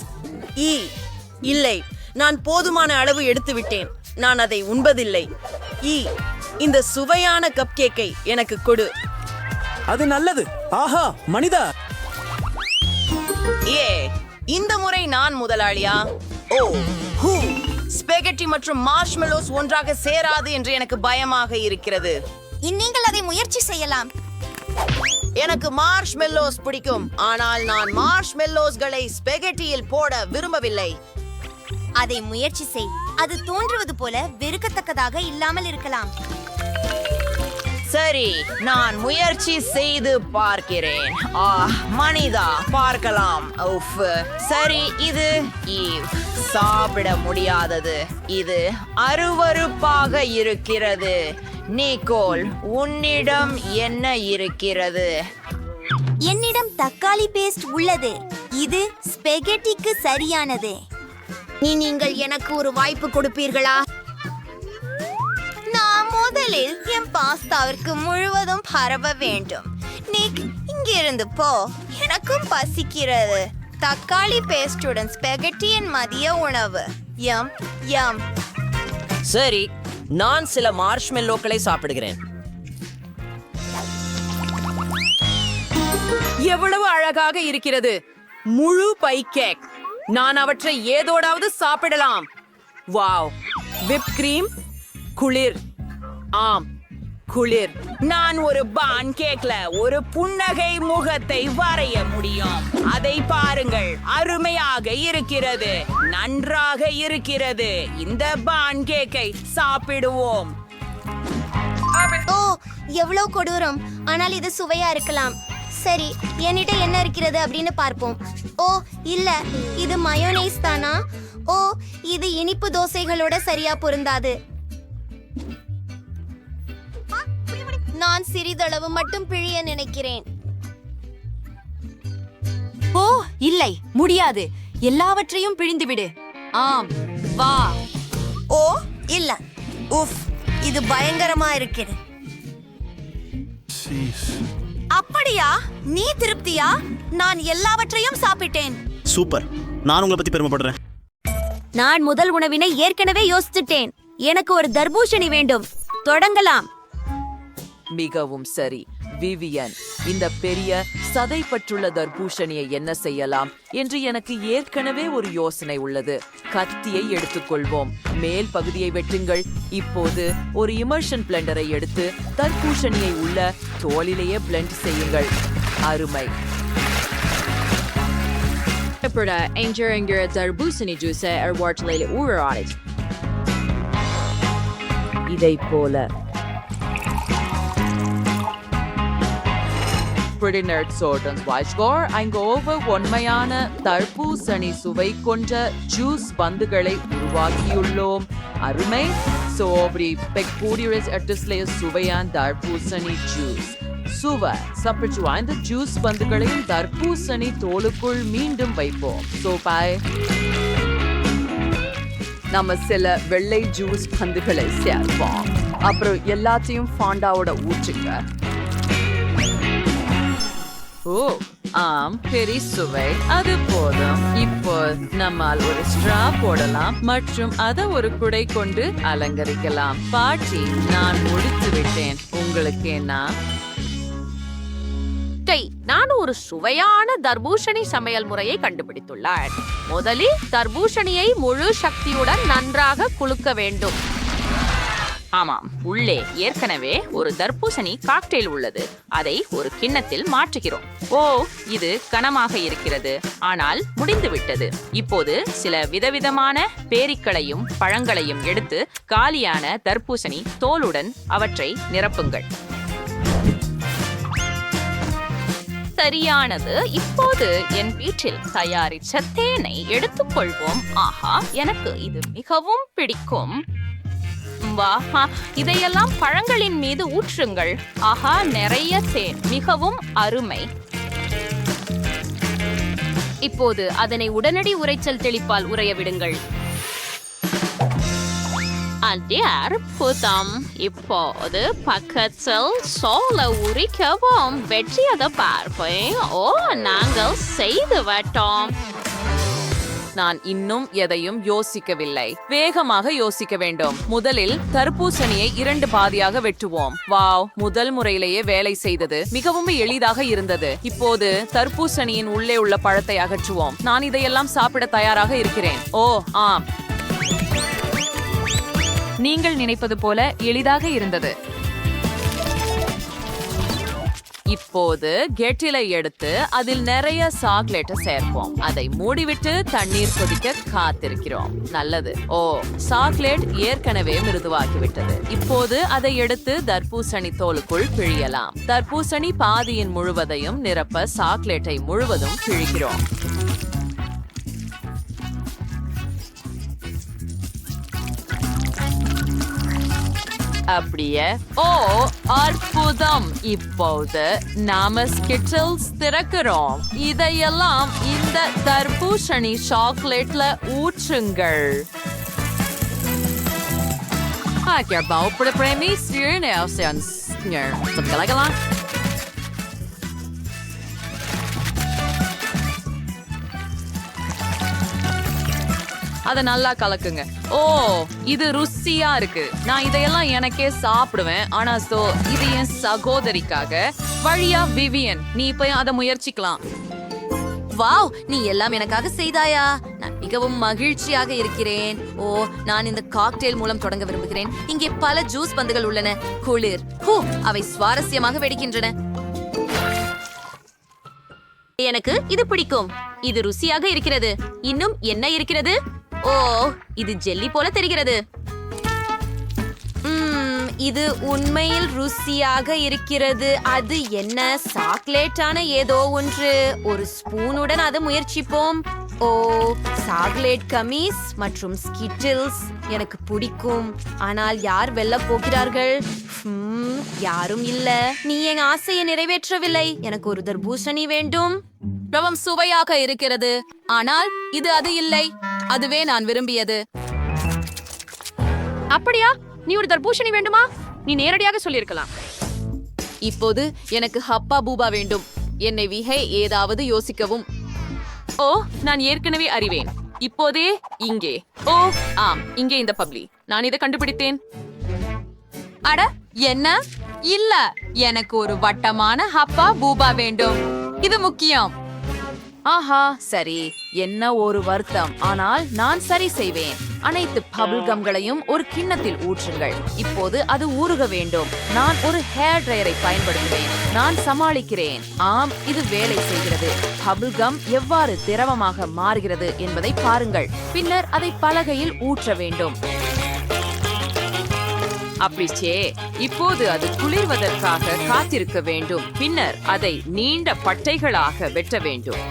இல்லை, நான் போதுமான அளவு எடுத்து விட்டேன். நான் அதை உண்பதில்லை. இந்த சுவையான கப் கேக்கை எனக்கு கொடு. அது நல்லது. ஆஹா, மனிதா. இந்த முறை நான் முதலாளியா? ஓ, ஸ்பெகட்டி மற்றும் மார்ஷ்மெலோஸ் ஒன்றாக சேராது என்று எனக்கு பயமாக இருக்கிறது. நீங்கள் அதை முயற்சி செய்யலாம். எனக்கு மார்ஷ்மெல்லோஸ் பிடிக்கும், ஆனால் நான் மார்ஷ்மெல்லோஸ்களை ஸ்பெகட்டியில் போட விரும்பவில்லை. அதை முயற்சி செய். அது தோன்றுவது போல வெறுக்கத்தக்கதாக இல்லாமல் இருக்கலாம். சரி, நான் முயற்சி செய்து பார்க்கிறேன். மனிதா, பார்க்கலாம். சரி, இது சாப்பிட முடியாதது. இது அருவருப்பாக இருக்கிறது. நிக்கோல், உன்னிடம் என்ன இருக்கிறது? என்னிடம் தக்காளி பேஸ்ட் உள்ளது. இது ஸ்பெகெட்டிக்கு சரியானது. நீங்கள் எனக்கு ஒரு வாய்ப்பு கொடுப்பீர்களா? நான் முதலில் என் பாஸ்தாவிற்கு முழுவதும் பரவ வேண்டும். நிக், இங்கிருந்து போ. எனக்கும் பசிக்கிறது. தக்காளி பேஸ்டுடன் ஸ்பெகெட்டியின் மதிய உணவு. யம் யம். சரி, நான் சில மார்ஷ்மெல்லோக்களை சாப்பிடுகிறேன். எவ்வளவு அழகாக இருக்கிறது. முழு பை கேக். நான் அவற்றை ஏதோடாவது சாப்பிடலாம். Wow, whip cream. குளிர். ஆம், குளிர். நான் ஒரு பான் கேக்ல ஒரு புன்னகை முகத்தை வரைய முடியும். அதை பாருங்கள், அருமையாக இருக்கிறது. நன்றாக இருக்கிறது. இந்த பான் கேக்கை சாப்பிடுவோம். ஓ, எவ்வளவு கொடூரம். ஆனால் இது சுவையா இருக்கலாம். சரி, என்னிட்ட என்ன இருக்கிறது அப்படின்னு பார்ப்போம். ஓ இல்ல, இது மயோனைஸ் தானா? ஓ, இது இனிப்பு தோசைகளோட சரியா பொருந்தாது. நான் சிறிதளவு மட்டும் பிழிய நினைக்கிறேன். ஓ இல்லை, முடியாது. எல்லாவற்றையும் பிழிந்துவிடு. ஆம், வா. ஓ இல்ல, உஃப், இது பயங்கரமா இருக்கிறது. அப்படியா? நீ திருப்தியா? நான் எல்லாவற்றையும் சாப்பிட்டேன். சூப்பர். நான் உங்களை பத்தி பெருமைப்படுறேன். நான் முதல் உணவினை ஏற்கனவே யோசிச்சுட்டேன். எனக்கு ஒரு தர்பூசணி வேண்டும். தொடங்கலாம். மிகவும் சரி. விவியன், இந்த பெரிய சதைப்பற்றுள்ள தர்பூசணியை என்ன செய்யலாம் என்று எனக்கு ஏற்கனவே ஒரு யோசனை உள்ளது. கத்தியை எடுத்துக்கொள்வோம். மேல் பகுதியை வெட்டுங்கள். இப்போது ஒரு இமர்ஷன் பிளெண்டரை எடுத்து தர்பூசணியை உள்ள தோலிலேயே பிளெண்ட் செய்யுங்கள். அருமை. தர்பூசணி ஜூஸை இதை போல pretty nerd sortens Weisgor ஐங்கோவ உண்மையான தர்பூசணி சுவை கொண்ட ஜூஸ் பந்துகளை உருவாக்கியுள்ளோம். அருமை. சோபரி பெக்கூடியஸ் எட்டஸ்லேய சுவையான தர்பூசணி ஜூஸ். சுவை சாப்பிட்டு இந்த ஜூஸ் பந்துகளையும் தர்பூசணி தோலுக்குள் மீண்டும் வைப்போம். சோபாய், நம்ம சில வெள்ளை ஜூஸ் பந்துகளை சேர்ப்போம். அப்புறம் எல்லாத்தையும் ஃபாண்டாவோட ஊற்றுங்க. ஓ, ஆம், பெரிய சுவை. அது போதும். இப்போ நம்மால் ஒரு ஸ்ட்ரா போடலாம் மற்றும் அதை ஒரு குடை கொண்டு அலங்கரிக்கலாம். பாட்டி, நான் முடித்து விட்டேன். உங்களுக்கு என்ன? நான் ஒரு சுவையான தர்பூசணி சமையல் முறையை கண்டுபிடித்துள்ளேன். முதலில் தர்பூசணியை முழு சக்தியுடன் நன்றாக குலுக்க வேண்டும். ஆமாம், உள்ளே ஏற்கனவே ஒரு தர்பூசணி காக்டெயில் உள்ளது. அதை ஒரு கிண்ணத்தில் மாற்றுகிறோம். ஓ, இது கனமாக இருக்கிறது, ஆனால் முடிந்துவிட்டது. இப்போது சில விதவிதமான பேரிக்களையும் பழங்களையும் எடுத்து காலியான தர்பூசணி தோலுடன் அவற்றை நிரப்புங்கள். சரியானது. இப்போது என் வீட்டில் தயாரித்த தேனை எடுத்துக்கொள்வோம். ஆஹா, எனக்கு இது மிகவும் பிடிக்கும். வாஹா, இதையெல்லாம் பழங்களின் மீது ஊற்றுங்கள். ஆஹா, நிறைய தேன், மிகவும் அருமை. இப்போது அதனை உடனடி உரைச்சல் தெளிப்பால் உறைய விடுங்கள். அற்புதம். இப்போது பக்கத்தில் சோள உரிக்கவும். வெற்றியதை பார்ப்பேன். ஓ, நாங்கள் செய்து விட்டோம். நான் இன்னும் எதையும் யோசிக்கவில்லை. வேகமாக யோசிக்க வேண்டும். முதலில் தர்பூசணியை 2 பாதியாக வெட்டுவோம். வாவ், முதல் முறையிலேயே வேலை செய்தது. மிகவும் எளிதாக இருந்தது. இப்போது தர்பூசணியின் உள்ளே உள்ள பழத்தை அகற்றுவோம். நான் இதையெல்லாம் சாப்பிட தயாராக இருக்கிறேன். ஓ ஆம், நீங்கள் நினைப்பது போல எளிதாக இருந்தது. இப்போது கெட்டிலை எடுத்து அதில் நிறைய சாக்லேட்டை சேர்ப்போம். அதை மூடிவிட்டு தண்ணீர் கொதிக்க காத்திருக்கிறோம். நல்லது. ஓ, சாக்லேட் ஏற்கனவே மிருதுவாகிவிட்டது. இப்போது அதை எடுத்து தர்பூசணி தோலுக்குள் பிழியலாம். தர்பூசணி பாதியின் முழுவதையும் நிரப்ப சாக்லேட்டை முழுவதும் பிழிக்கிறோம். அப்படியே. ஓ, அற்புதம். இப்போது நாம ஸ்கிட்டில்ஸ் திறக்கிறோம். இதையெல்லாம் இந்த தர்பூசணி சாக்லேட்ல ஊற்றுங்கள். அத நல்லா கலக்குங்க. ஓ, இது ருசியா இருக்கு. நான் இதையெல்லாம் எனக்கே சாப்பிடுவேன். ஆனா இது என் சகோதரிக்காக. வழியா விவியன், நீ இப்ப அதை முயற்சிக்கலாம். வாவ், நீ எல்லாம் எனக்காக செய்தாயா? நான் மிகவும் மகிழ்ச்சியாக இருக்கிறேன். ஓ, நான் இந்த காக்டெயில் மூலம் தொடங்க விரும்புகிறேன். இங்கே பல ஜூஸ் பந்துகள் உள்ளன. குளிர். அவை சுவாரஸ்யமாக வெடிக்கின்றன. எனக்கு இது பிடிக்கும். இது ருசியாக இருக்கிறது. இன்னும் என்ன இருக்கிறது? ஓ, இது ஜெல்லி போல தெரிகிறது. இது உண்மையில் ருசியாக இருக்கிறது. அது என்ன? சாக்லேட்டான ஏதோ ஒன்று. ஒரு ஸ்பூனுடன் அதை முயற்சிப்போம். ஓ, சாக்லேட் கமீஸ் மற்றும் ஸ்கிட்டில்ஸ் எனக்கு பிடிக்கும். ஆனால் யார் வெல்ல போகிறார்கள்? யாரும் இல்ல. நீ என் ஆசையை நிறைவேற்றவில்லை. எனக்கு ஒரு தர்பூசணி வேண்டும். ரவம் சுவையாக இருக்கிறது, ஆனால் இது அது இல்லை. அதுவே நான் விரும்பியது. அப்படியா? நீ ஒரு தர்பூசணி வேண்டுமா? நீ நேரடியாக சொல்லியிருக்கலாம். இப்போது எனக்கு ஹப்பா பூபா வேண்டும். என்னை விஹை ஏதாவது யோசிக்கவும். ஓ, நான் ஏற்கனவே அறிவேன். இப்போதே இங்கே. ஓ ஆம், இங்கே இந்த பப்ளி. நான் இதை கண்டுபிடித்தேன். அட, என்ன? இல்ல, எனக்கு ஒரு வட்டமான ஹப்பா பூபா வேண்டும். இது முக்கியம். ஆஹா, சரி. என்ன ஒரு வருத்தம். ஆனால் நான் சரி செய்வேன். அனைத்து பபிள் கம்களையும் ஒரு கிண்ணத்தில் ஊற்றுங்கள். இப்போது அது ஊறுக வேண்டும். நான் ஒரு ஹேர் ட்ரையரை பயன்படுத்துவேன். நான் சமாளிக்கிறேன். ஆம், இது வேலை செய்கிறது. பபிள் கம் எவ்வாறு திரவமாக மாறுகிறது என்பதை பாருங்கள். பின்னர் அதை பலகையில் ஊற்ற வேண்டும். அப்படிச்சே. இப்போது அது குளிர்வதற்காக காத்திருக்க வேண்டும். பின்னர் அதை நீண்ட பட்டைகளாக வெட்ட வேண்டும்.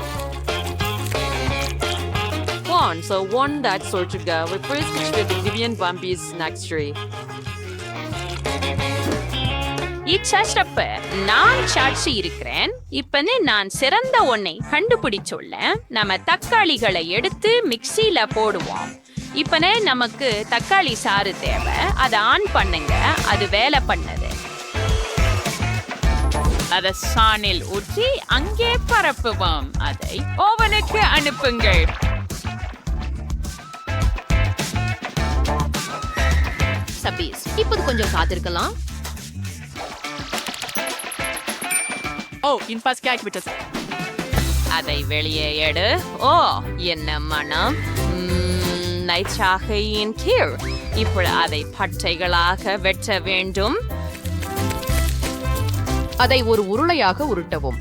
So one that sort of go with first with Vivian Bumpy's next tree. இச்சப்ப நான் சாட்சி இருக்கிறேன். இப்பனே நான் சிறந்த ஒன்னை கண்டுபிடிச்சுள்ள. நம்ம தக்காளிகளை எடுத்து மிக்சியில போடுவோம். இப்பனே நமக்கு தக்காளி சாறு தேவை. அதை ஆன் பண்ணுங்க. அது வேலை பண்ணது. அதை சாணில் ஊற்றி அங்கே பரப்புவோம். அதை ஓவனுக்கு அனுப்புங்கள். சபீஸ், இப்போது கொஞ்சம் காத்திருக்கலாம். ஓ இன்பாஸ் கேட்விட்டது. அதை வெளியே எடு. ஓ, என்ன மனம்! நைச்சாகையின் கீழ். இப்பொழுது அதை பட்டைகளாக வெட்ட வேண்டும். அதை ஒரு உருளையாக உருட்டவும்.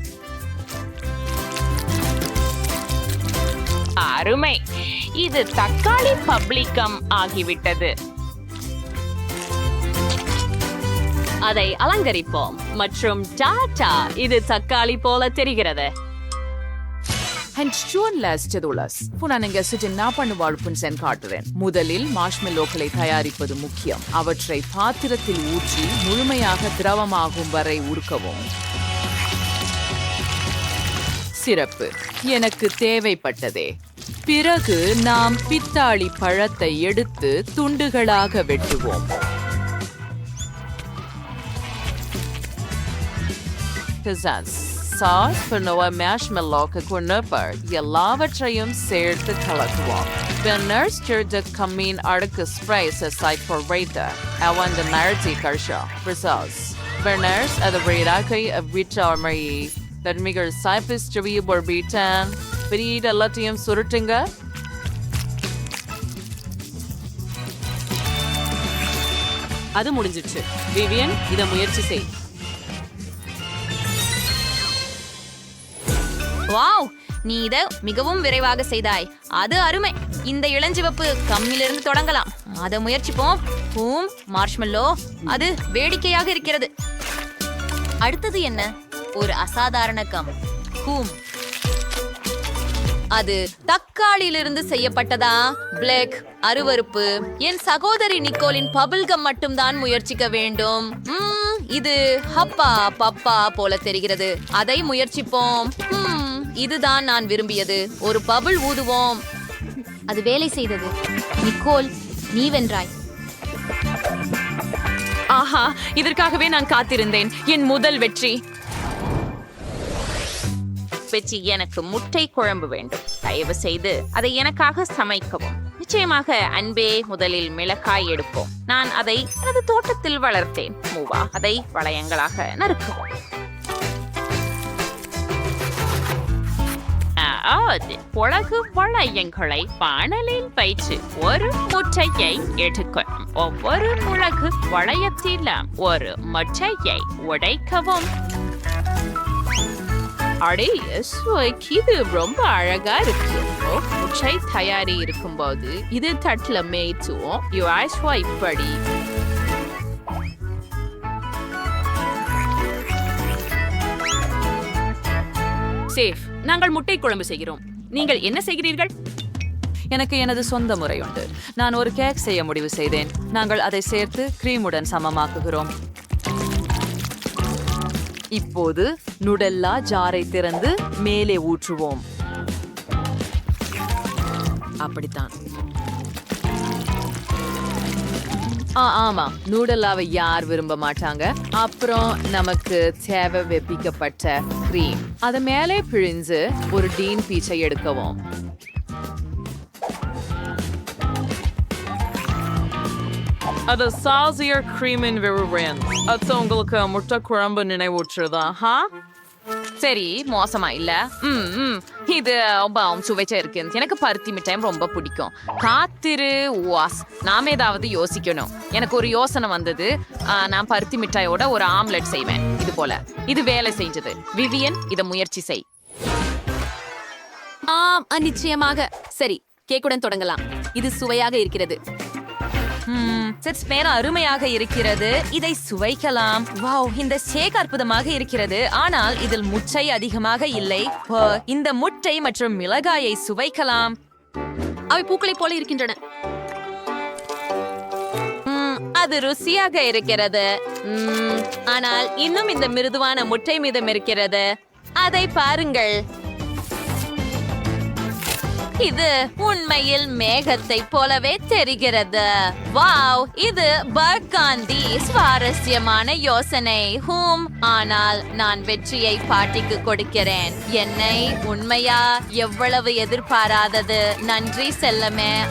அருமை! இது தக்காளி பப்ளிகம் ஆகிவிட்டது. அதை அலங்கரிப்போம். மற்றும் டாடா, இது தக்காளி போல தெரிகிறது. முதலில் மார்ஷ்மெல்லோக்களை தயாரிப்பது முக்கியம். அவற்றை பாத்திரத்தில் ஊற்றி முழுமையாக திரவமாகும் வரை உருக்கவும். சிறப்பு, எனக்கு தேவைப்பட்டதே. பிறகு நாம் பித்தாளி பழத்தை எடுத்து துண்டுகளாக வெட்டுவோம். சாஸ் மார்ஷ்மெல்லோக்கு குணப்பர் எல்லாவற்றையும் சேர்த்து கலக்குவோம். பின்னர் சிறிது கம்மீன் அடுக்கு ஸ்ப்ரைஸ் வைத்து அவன் நரத்தி கர்ஷா ரிசாஸ் பின்னர் அது வீடாக்கை வீட்டாமை தன்மைகள் சாய்பிஸ் பொர்பீட்டன் பிரீட் எல்லாத்தையும் சுருட்டுங்க. அது முடிஞ்சிடுச்சு. விவியன், இதை முயற்சி செய். வாவ், நீ இதை மிகவும் விரைவாக செய்தாய். அது அருமை. இந்த இளஞ்சிவப்பு கம்மிலிருந்து தொடங்கலாம். அதை முயற்சிப்போம். பூம், மார்ஷ்மெல்லோ, அது வேடிக்கையாக இருக்கிறது. அடுத்தது என்ன? ஒரு அசாதாரண கம். பூம், அது தக்காளியிலிருந்து செய்யப்பட்டதா? பிளேக், அருவருப்பு. என் சகோதரி நிக்கோலின் பபிள்கம் மட்டும்தான் முயற்சிக்க வேண்டும். இது ஹப்பா பப்பா போல தெரிகிறது. அதை முயற்சிப்போம். இதுதான் நான் விரும்பியது. ஒரு பபிள் ஊதுவோம். அது வேலை செய்தது. நிக்கோல், நீ வென்றாய். ஆஹா, இதற்காகவே நான் காத்திருந்தேன். என் முதல் வெற்றி. பெச்சி, எனக்கு முட்டை குழம்பு வேண்டும். தயவு செய்து அதை எனக்காக சமைக்கவும். நிச்சயமாக அன்பே. முதலில் மிளகாய் எடுப்போம். நான் அதை எனது தோட்டத்தில் வளர்த்தேன். மூவா, அதை வளையங்களாக நறுக்குவோம். பொழகு வளையங்களை பானலில் வைத்து ஒரு முட்டையை எடுக்கணும். ஒவ்வொரு முழகு வளையத்திலும் ஒரு முட்டையை உடைக்கவும். அடே, இது ரொம்ப அழகா இருக்கு. முட்டை தயாரி இருக்கும்போது இது தட்டுல மேய்த்துவோம். இப்படி சேஃப், நாங்கள் முட்டை குழம்பு செய்கிறோம். நீங்கள் என்ன செய்கிறீர்கள்? எனக்கு எனது சொந்த முறை உண்டு. நான் ஒரு கேக் செய்ய முடிவு செய்தேன். நாங்கள் அதை சேர்த்து கிரீமுடன் சமமாக்குகிறோம். இப்போது நுடெல்லா ஜாரை திறந்து மேலே ஊற்றுவோம். அப்படித்தான். ஆமா, நூடல்லாவை யார் விரும்ப மாட்டாங்க. அப்புறம் நமக்கு தேவை வெப்பிக்கப்பட்ட கிரீம். அதை மேலே பிழிஞ்சு ஒரு டீன் பீச்சை எடுக்கவும். அது சாசியர் கிரீமின் விரும்புகிறேன். அது உங்களுக்கு முட்டை குழம்பு நினைவூற்றுதா? சரி, மோசமா இல்ல. இது சுவைச்சா இருக்கு. எனக்கு பருத்தி மிட்டாயும் ரொம்ப பிடிக்கும். காத்திரு வாஸ், நாம ஏதாவது யோசிக்கணும். எனக்கு ஒரு யோசனை வந்தது. நான் பருத்தி மிட்டாயோட ஒரு ஆம்லெட் செய்வேன். இது போல இது வேலை செஞ்சது. விவியன், இதை முயற்சி செய். நிச்சயமாக. சரி, கேக்குடன் தொடங்கலாம். இது சுவையாக இருக்கிறது. அருமையாக இருக்கிறது. இதை சுவைக்கலாம். வாவ், இந்த ஷேக் அற்புதமாக இருக்கிறது. ஆனால் இதில் முட்டை அதிகமாக இல்லை. இந்த முட்டை மற்றும் மிளகாயை சுவைக்கலாம். அவை பூக்களை போல இருக்கின்றன. அது ருசியாக இருக்கிறது. ஆனால் இன்னும் இந்த மிருதுவான முட்டை மீதம் இருக்கிறது. அதை பாருங்கள். இது உண்மையில் மேகத்தை போலவே தெரிகிறது. வாவ், இது பர்காந்தி சுவாரஸ்யமான யோசனை. ஆனால் நான் வெற்றியை பாட்டிக்கு கொடுக்கிறேன். என்னை உண்மையா எவ்வளவு எதிர்பாராதது. நன்றி செல்லமே.